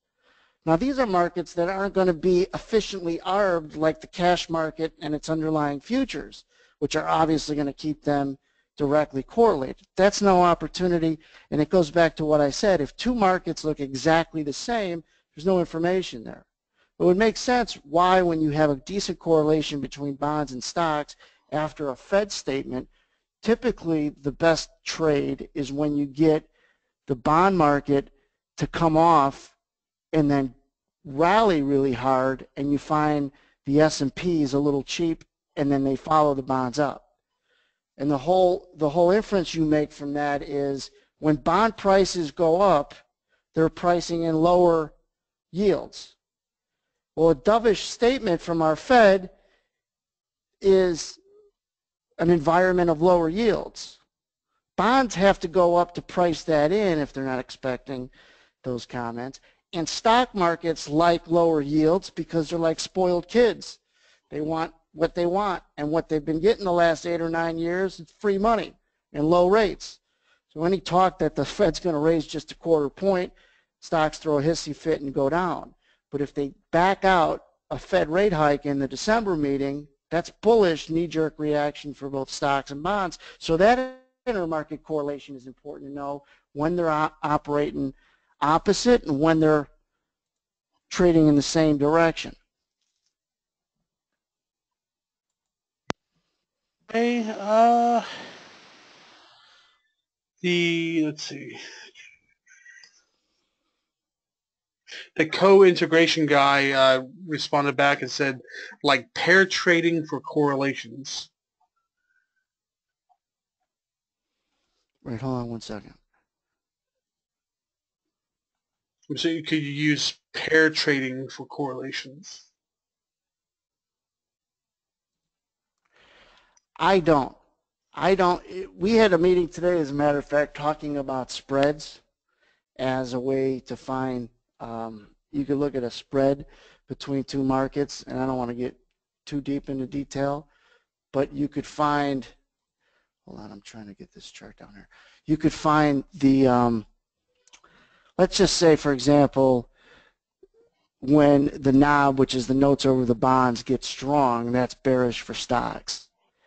Now, these are markets that aren't going to be efficiently arbed like the cash market and its underlying futures, which are obviously going to keep them directly correlated. That's no opportunity, and it goes back to what I said. If two markets look exactly the same, there's no information there. It would make sense why, when you have a decent correlation between bonds and stocks after a Fed statement, typically the best trade is when you get the bond market to come off and then rally really hard, and you find the S&P is a little cheap, and then they follow the bonds up. And the whole inference you make from that is when bond prices go up, they're pricing in lower yields. Well, a dovish statement from our Fed is an environment of lower yields. Bonds have to go up to price that in if they're not expecting those comments. And stock markets like lower yields because they're like spoiled kids. They want what they want, and what they've been getting the last 8 or 9 years is free money and low rates. So any talk that the Fed's going to raise just a quarter point, stocks throw a hissy fit and go down. But if they back out a Fed rate hike in the December meeting, that's bullish knee-jerk reaction for both stocks and bonds. So that intermarket correlation is important to know when they're operating opposite and when they're trading in the same direction.
Okay, let's see. The co-integration guy responded back and said, like pair trading for correlations.
Wait, hold on one second.
So could you use pair trading for correlations?
I don't. We had a meeting today, as a matter of fact, talking about spreads as a way to find, you could look at a spread between two markets, and I don't want to get too deep into detail, but you could find, hold on, I'm trying to get this chart down here. You could find the, let's just say, for example, when the knob, which is the notes over the bonds, gets strong, that's bearish for stocks.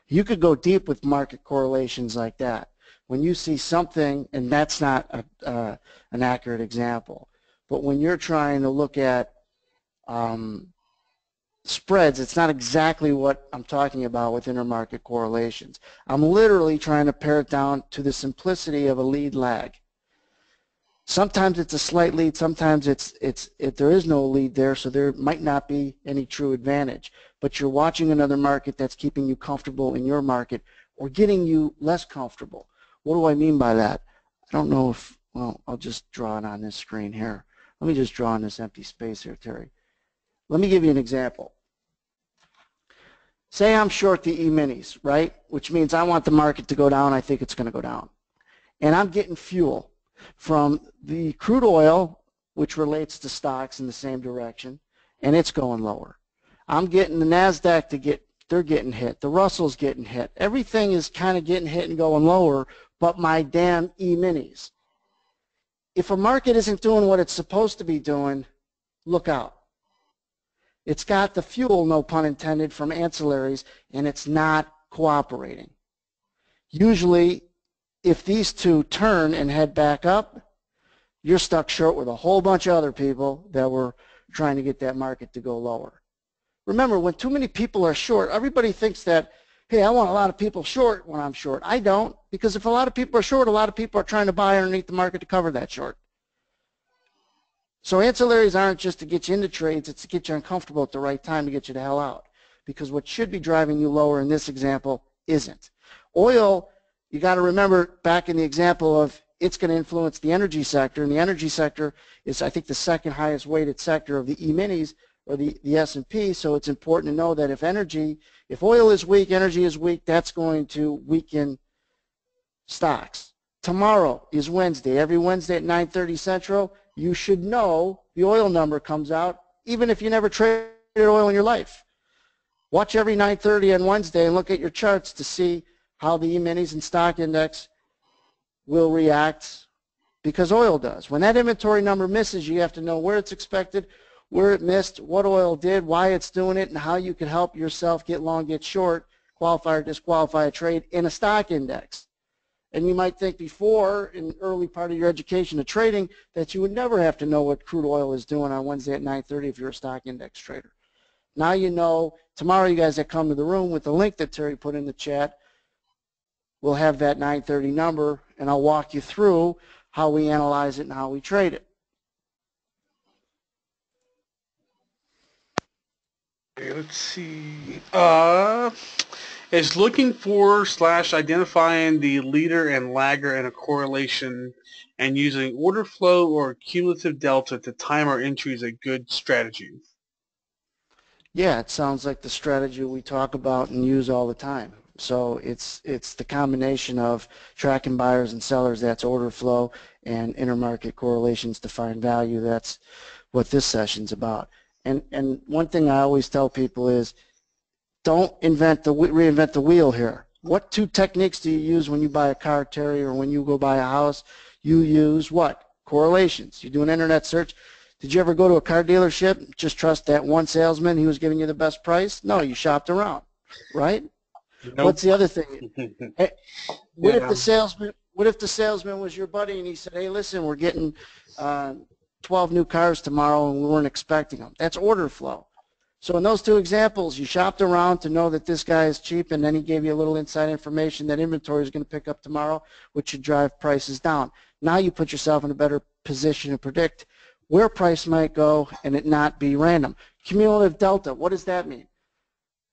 You could go deep with market correlations like that. When you see something, and that's not an accurate example, but when you're trying to look at spreads, it's not exactly what I'm talking about with intermarket correlations. I'm literally trying to pare it down to the simplicity of a lead lag. Sometimes it's a slight lead, sometimes there is no lead there, so there might not be any true advantage. But you're watching another market that's keeping you comfortable in your market or getting you less comfortable. What do I mean by that? I don't know if, well, I'll just draw it on this screen here. Let me just draw in this empty space here, Terry. Let me give you an example. Say I'm short the E-minis, right? Which means I want the market to go down. I think it's going to go down. And I'm getting fuel from the crude oil, which relates to stocks in the same direction, and it's going lower. I'm getting the NASDAQ they're getting hit. The Russell's getting hit. Everything is kind of getting hit and going lower, but my damn E-minis. If a market isn't doing what it's supposed to be doing, look out. It's got the fuel, no pun intended, from ancillaries, and it's not cooperating. Usually, if these two turn and head back up, you're stuck short with a whole bunch of other people that were trying to get that market to go lower. Remember, when too many people are short, everybody thinks that, hey, I want a lot of people short when I'm short. I don't, because if a lot of people are short, a lot of people are trying to buy underneath the market to cover that short. So ancillaries aren't just to get you into trades, it's to get you uncomfortable at the right time to get you the hell out. Because what should be driving you lower in this example isn't. Oil, you got to remember back in the example of it's going to influence the energy sector, and the energy sector is, I think, the second highest weighted sector of the E-minis or the S&P, so it's important to know that if oil is weak, energy is weak, that's going to weaken stocks. Tomorrow is Wednesday. Every Wednesday at 9:30 Central, you should know the oil number comes out, even if you never traded oil in your life. Watch every 9:30 on Wednesday and look at your charts to see how the E-minis and stock index will react because oil does. When that inventory number misses, you have to know where it's expected, where it missed, what oil did, why it's doing it, and how you can help yourself get long, get short, qualify or disqualify a trade in a stock index. And you might think before, in the early part of your education of trading, that you would never have to know what crude oil is doing on Wednesday at 9:30 if you're a stock index trader. Now you know. Tomorrow, you guys that come to the room with the link that Terry put in the chat, we'll have that 9:30 number, and I'll walk you through how we analyze it and how we trade it.
Okay, let's see. Is looking for / identifying the leader and lagger in a correlation and using order flow or cumulative delta to time our entries a good strategy?
Yeah, it sounds like the strategy we talk about and use all the time. So it's the combination of tracking buyers and sellers, that's order flow, and intermarket correlations to find value. That's what this session's about. And one thing I always tell people is, don't reinvent the wheel here. What two techniques do you use when you buy a car, Terry, or when you go buy a house? You use what? Correlations. You do an internet search. Did you ever go to a car dealership, just trust that one salesman, he was giving you the best price? No, you shopped around, right?
Nope.
What's the other thing? What if
Yeah.
the salesman was your buddy and he said, hey, listen, we're getting 12 new cars tomorrow and we weren't expecting them? That's order flow. So in those two examples, you shopped around to know that this guy is cheap, and then he gave you a little inside information that inventory is going to pick up tomorrow, which should drive prices down. Now you put yourself in a better position to predict where price might go and it not be random. Cumulative delta, what does that mean?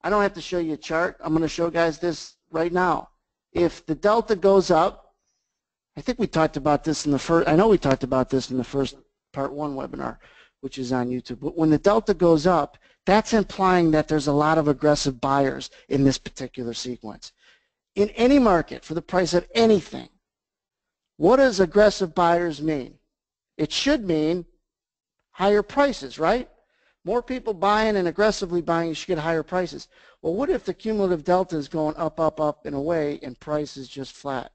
I don't have to show you a chart. I'm going to show guys this right now. If the delta goes up, I think we talked about this in the first, I know we talked about this in the first part 1 webinar, which is on YouTube. But when the delta goes up, that's implying that there's a lot of aggressive buyers in this particular sequence. In any market, for the price of anything, what does aggressive buyers mean? It should mean higher prices, right? More people buying and aggressively buying, you should get higher prices. Well, what if the cumulative delta is going up, up, up and away and price is just flat?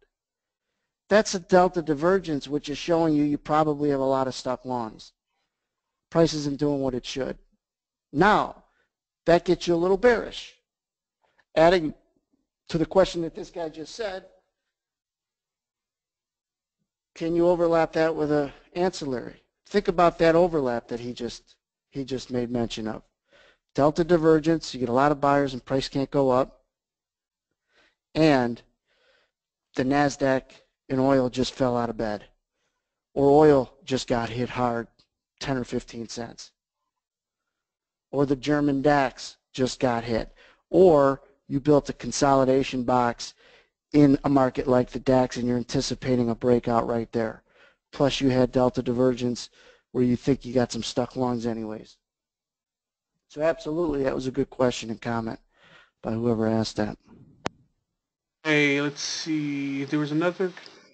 That's a delta divergence, which is showing you probably have a lot of stuck longs. Price isn't doing what it should. Now, that gets you a little bearish. Adding to the question that this guy just said, can you overlap that with an ancillary? Think about that overlap that he just made mention of. Delta divergence, you get a lot of buyers and price can't go up. And the NASDAQ and oil just fell out of bed. Or oil just got hit hard, 10 or 15 cents. Or the German DAX just got hit. Or you built a consolidation box in a market like the DAX and you're anticipating a breakout right there. Plus you had delta divergence where you think you got some stuck longs anyways. So absolutely, that was a good question and comment by whoever asked that.
Hey, let's see. There was another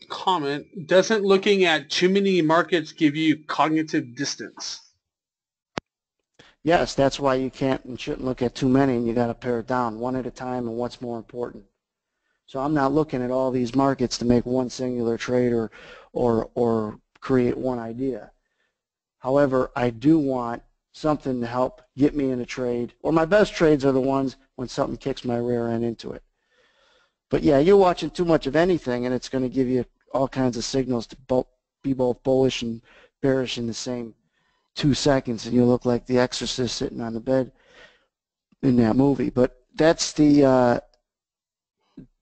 comment. Doesn't looking at too many markets give you cognitive distance?
Yes, that's why you can't and shouldn't look at too many, and you got to pare it down one at a time and what's more important. So I'm not looking at all these markets to make one singular trade or create one idea. However, I do want something to help get me in a trade, or my best trades are the ones when something kicks my rear end into it. But yeah, you're watching too much of anything, and it's going to give you all kinds of signals to be both bullish and bearish in the same 2 seconds, and you look like the exorcist sitting on the bed in that movie. But that's the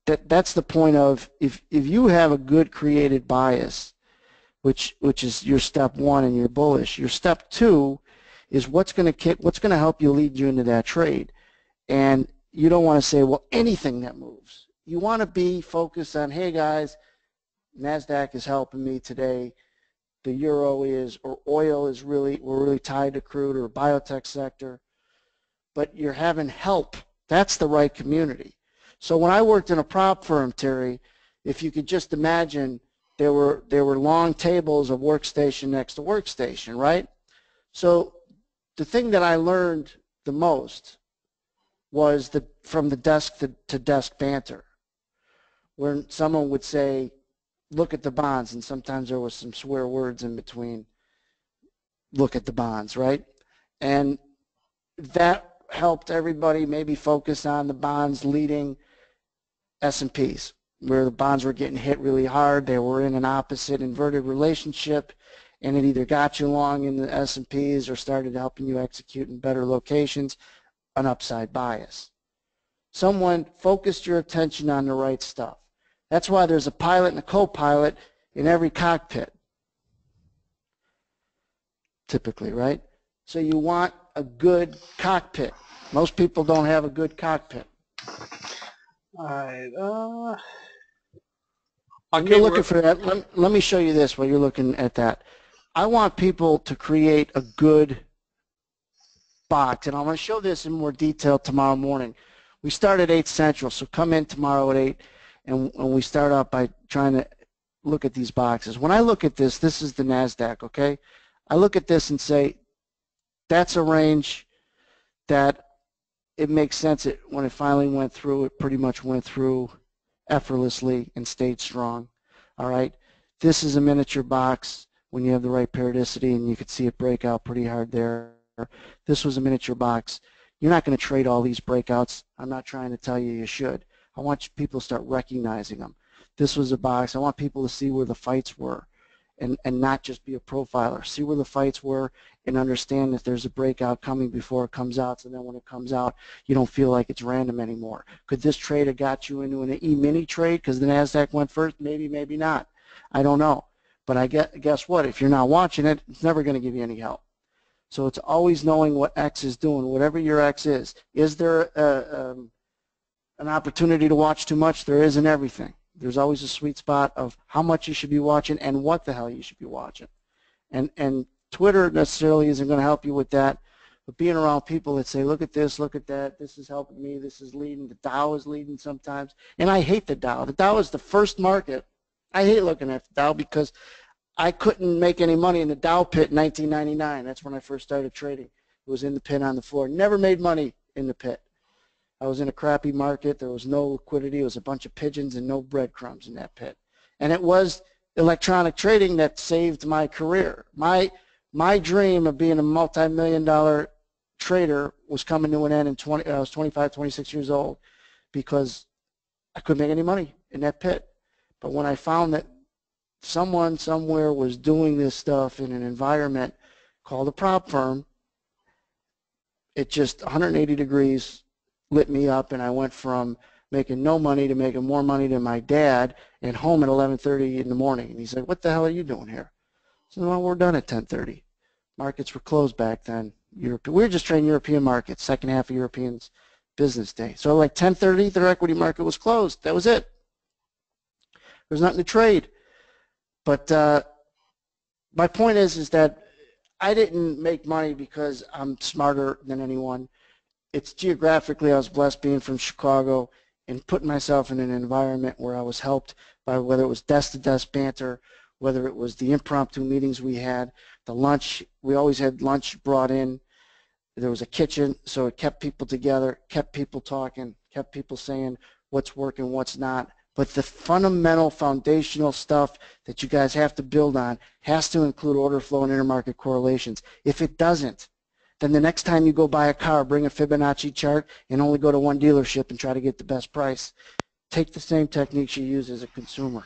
that's the point of if you have a good created bias, which is your step one and you're bullish. Your step two is what's going to help you lead you into that trade. And you don't want to say, well, anything that moves. You want to be focused on, hey guys, NASDAQ is helping me today. The euro is, or oil is we're really tied to crude or biotech sector. But you're having help. That's the right community. So when I worked in a prop firm, Terry, if you could just imagine, there were long tables of workstation next to workstation, right? So the thing that I learned the most was from the desk to desk banter, where someone would say, look at the bonds, and sometimes there was some swear words in between, look at the bonds, right? And that helped everybody maybe focus on the bonds leading S&Ps, where the bonds were getting hit really hard. They were in an opposite inverted relationship, and it either got you long in the S&Ps or started helping you execute in better locations, an upside bias. Someone focused your attention on the right stuff. That's why there's a pilot and a co-pilot in every cockpit, typically, right? So you want a good cockpit. Most people don't have a good cockpit.
All right.
You're looking for that. Let me show you this while you're looking at that. I want people to create a good box, and I'm going to show this in more detail tomorrow morning. We start at 8 Central, so come in tomorrow at 8, and we start out by trying to look at these boxes. When I look at this is the NASDAQ, okay? I look at this and say, that's a range that it makes sense. When it finally went through, it pretty much went through effortlessly and stayed strong. All right, this is a miniature box when you have the right periodicity, and you could see it break out pretty hard there. This was a miniature box. You're not going to trade all these breakouts. I'm not trying to tell you you should. I want people to start recognizing them. This was a box. I want people to see where the fights were, and not just be a profiler. See where the fights were and understand that there's a breakout coming before it comes out, so then when it comes out, you don't feel like it's random anymore. Could this trade have got you into an E-mini trade because the NASDAQ went first? Maybe, maybe not. I don't know. But I guess what? If you're not watching it, it's never going to give you any help. So it's always knowing what X is doing, whatever your X is. Is there an opportunity to watch too much? There is in everything. There's always a sweet spot of how much you should be watching and what the hell you should be watching. And Twitter necessarily isn't going to help you with that, but being around people that say, look at this, look at that, this is helping me, this is leading, the Dow is leading sometimes. And I hate the Dow. The Dow is the first market. I hate looking at the Dow because I couldn't make any money in the Dow pit in 1999. That's when I first started trading. It was in the pit on the floor. Never made money in the pit. I was in a crappy market. There was no liquidity. It was a bunch of pigeons and no breadcrumbs in that pit. And it was electronic trading that saved my career. My dream of being a multi-million-dollar trader was coming to an end I was 25, 26 years old because I couldn't make any money in that pit. But when I found that someone somewhere was doing this stuff in an environment called a prop firm, it just 180 degrees lit me up, and I went from making no money to making more money than my dad and home at 11:30 in the morning. And he's like, what the hell are you doing here? I said, well, we're done at 10:30. Markets were closed back then. We were just trading European markets, second half of Europeans business day. So like 10:30, their equity market was closed. That was it. There's nothing to trade. But my point is that I didn't make money because I'm smarter than anyone. It's geographically, I was blessed being from Chicago and putting myself in an environment where I was helped by whether it was desk-to-desk banter, whether it was the impromptu meetings we had, the lunch. We always had lunch brought in. There was a kitchen, so it kept people together, kept people talking, kept people saying what's working, what's not. But the fundamental foundational stuff that you guys have to build on has to include order flow and intermarket correlations. If it doesn't, then the next time you go buy a car, bring a Fibonacci chart and only go to one dealership and try to get the best price. take the same techniques you use as a consumer.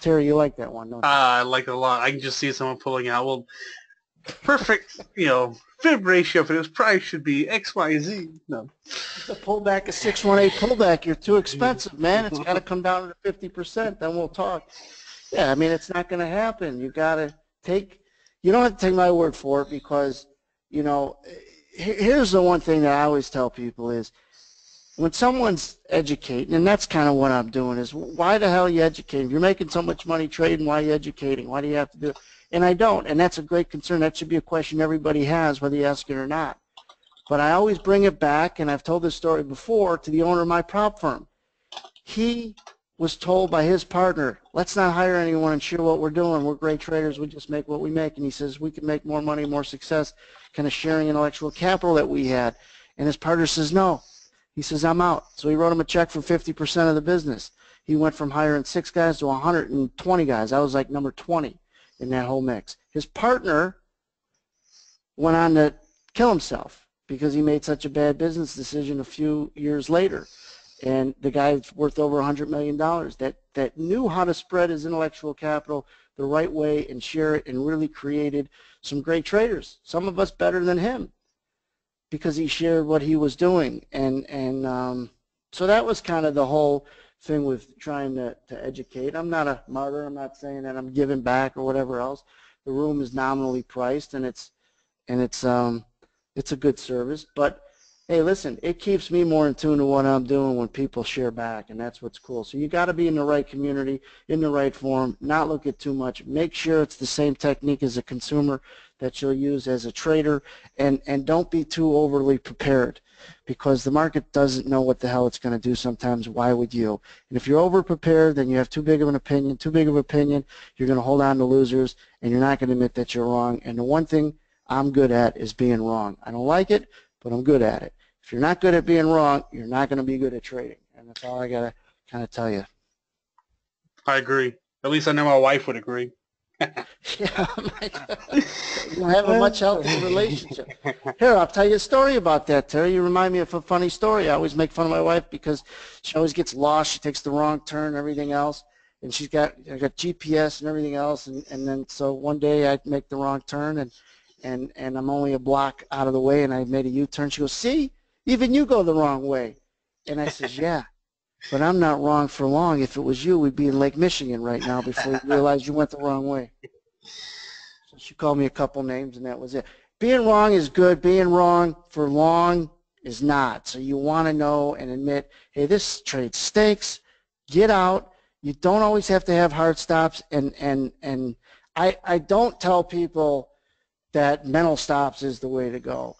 Terry, you like that one, don't you?
I like it a lot. I can just see someone pulling out, well, perfect, fib ratio for this price should be X, Y, Z. No.
The pullback is 618 pullback. You're too expensive, man. It's got to come down to 50%. Then we'll talk. Yeah, I mean, it's not going to happen. You got to you don't have to take my word for it because, here's the one thing that I always tell people is when someone's educating, and that's kind of what I'm doing, is why the hell are you educating? If you're making so much money trading, why are you educating? Why do you have to do it? And I don't, and that's a great concern. That should be a question everybody has, whether you ask it or not. But I always bring it back, and I've told this story before, to the owner of my prop firm. He was told by his partner, let's not hire anyone and share what we're doing. We're great traders. We just make what we make. And he says, we can make more money, more success, kind of sharing intellectual capital that we had. And his partner says, no. He says, I'm out. So he wrote him a check for 50% of the business. He went from hiring 6 guys to 120 guys. I was like number 20 in that whole mix. His partner went on to kill himself because he made such a bad business decision a few years later. And the guy's worth over $100 million that knew how to spread his intellectual capital the right way and share it and really created some great traders, some of us better than him, because he shared what he was doing. And so that was kind of the whole thing with trying to educate. I'm not a martyr. I'm not saying that I'm giving back or whatever else. The room is nominally priced, and it's a good service. But hey, listen, it keeps me more in tune to what I'm doing when people share back, and that's what's cool. So you got to be in the right community, in the right forum, not look at too much. Make sure it's the same technique as a consumer that you'll use as a trader, and don't be too overly prepared, because the market doesn't know what the hell it's going to do sometimes. Why would you? And if you're over prepared, then you have too big of an opinion. You're going to hold on to losers, and you're not going to admit that you're wrong. And the one thing I'm good at is being wrong. I don't like it, but I'm good at it. If you're not good at being wrong, you're not going to be good at trading. And that's all I got to kind of tell you.
I agree. At least I know my wife would agree.
Yeah, you don't have a much healthier relationship. Here, I'll tell you a story about that, Terry. You remind me of a funny story. I always make fun of my wife because she always gets lost. She takes the wrong turn and everything else. And I got GPS and everything else. And then so one day I make the wrong turn, and I'm only a block out of the way, and I made a U-turn. She goes, see, even you go the wrong way. And I says, yeah, but I'm not wrong for long. If it was you, we'd be in Lake Michigan right now before you realized you went the wrong way. So she called me a couple names, and that was it. Being wrong is good. Being wrong for long is not. So you want to know and admit, hey, this trade stinks. Get out. You don't always have to have hard stops. And I don't tell people that mental stops is the way to go.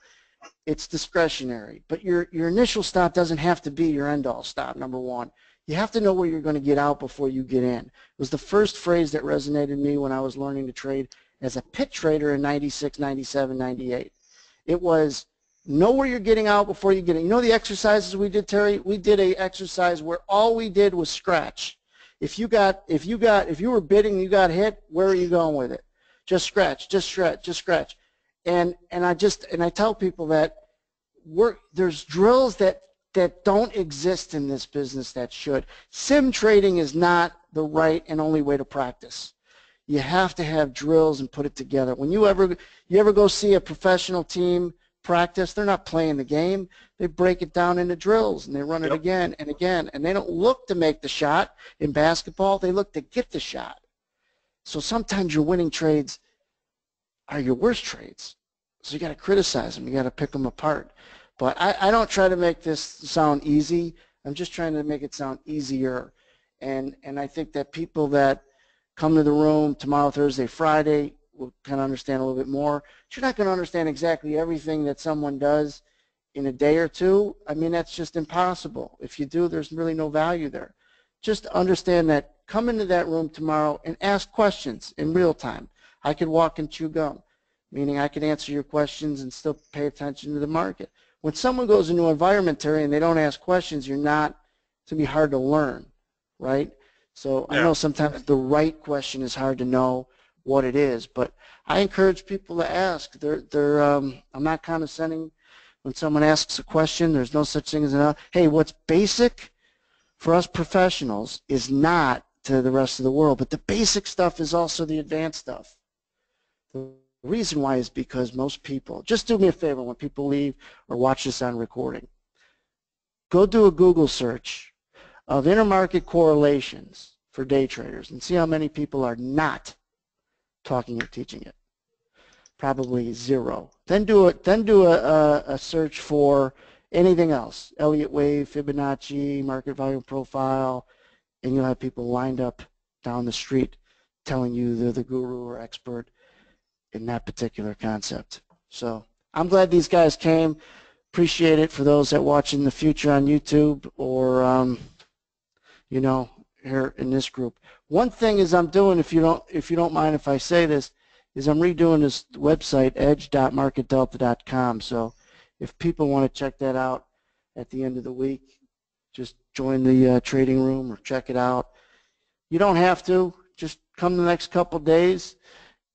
It's discretionary, but your initial stop doesn't have to be your end-all stop, number one. You have to know where you're going to get out before you get in. It was the first phrase that resonated in me when I was learning to trade as a pit trader in 96, 97, 98. It was know where you're getting out before you get in. You know the exercises we did, Terry? We did an exercise where all we did was scratch. If you were bidding and you got hit, where are you going with it? Just scratch, just scratch, just scratch. And I tell people that there's drills that don't exist in this business that should. Sim trading is not the right and only way to practice. You have to have drills and put it together. When you ever go see a professional team practice, they're not playing the game. They break it down into drills, and they run it again and again. And they don't look to make the shot in basketball. They look to get the shot. So sometimes your winning trades are your worst trades. So you got to criticize them. You got to pick them apart. But I don't try to make this sound easy. I'm just trying to make it sound easier. And I think that people that come to the room tomorrow, Thursday, Friday will kind of understand a little bit more. But you're not going to understand exactly everything that someone does in a day or two. I mean, that's just impossible. If you do, there's really no value there. Just understand that come into that room tomorrow and ask questions in real time. I could walk and chew gum, meaning I could answer your questions and still pay attention to the market. When someone goes into an environment, Terry, and they don't ask questions, it's going to be hard to learn, right? So I know sometimes the right question is hard to know what it is, but I encourage people to ask. I'm not condescending when someone asks a question. There's no such thing as hey, what's basic for us professionals is not to the rest of the world, but the basic stuff is also the advanced stuff. The reason why is because most people, just do me a favor when people leave or watch this on recording, go do a Google search of intermarket correlations for day traders and see how many people are not talking or teaching it. Probably zero. Then do a search for anything else, Elliott wave, Fibonacci, market volume profile, and you'll have people lined up down the street telling you they're the guru or expert in that particular concept. So I'm glad these guys came. Appreciate it for those that watch in the future on YouTube or you know, here in this group. One thing is I'm doing, if you don't mind if I say this, is I'm redoing this website, edge.marketdelta.com. So if people want to check that out at the end of the week, just join the trading room or check it out. You don't have to. Just come the next couple days.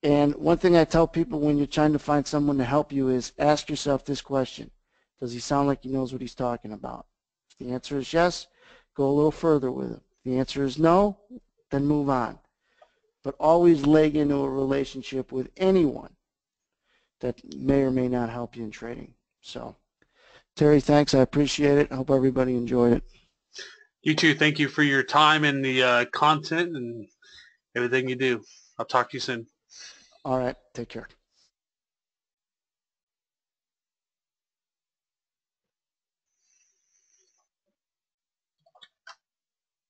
And one thing I tell people when you're trying to find someone to help you is ask yourself this question. Does he sound like he knows what he's talking about? If the answer is yes, go a little further with him. If the answer is no, then move on. But always leg into a relationship with anyone that may or may not help you in trading. So, Terry, thanks. I appreciate it. I hope everybody enjoyed it.
You too. Thank you for your time and the content and everything you do. I'll talk to you soon.
All right. Take care.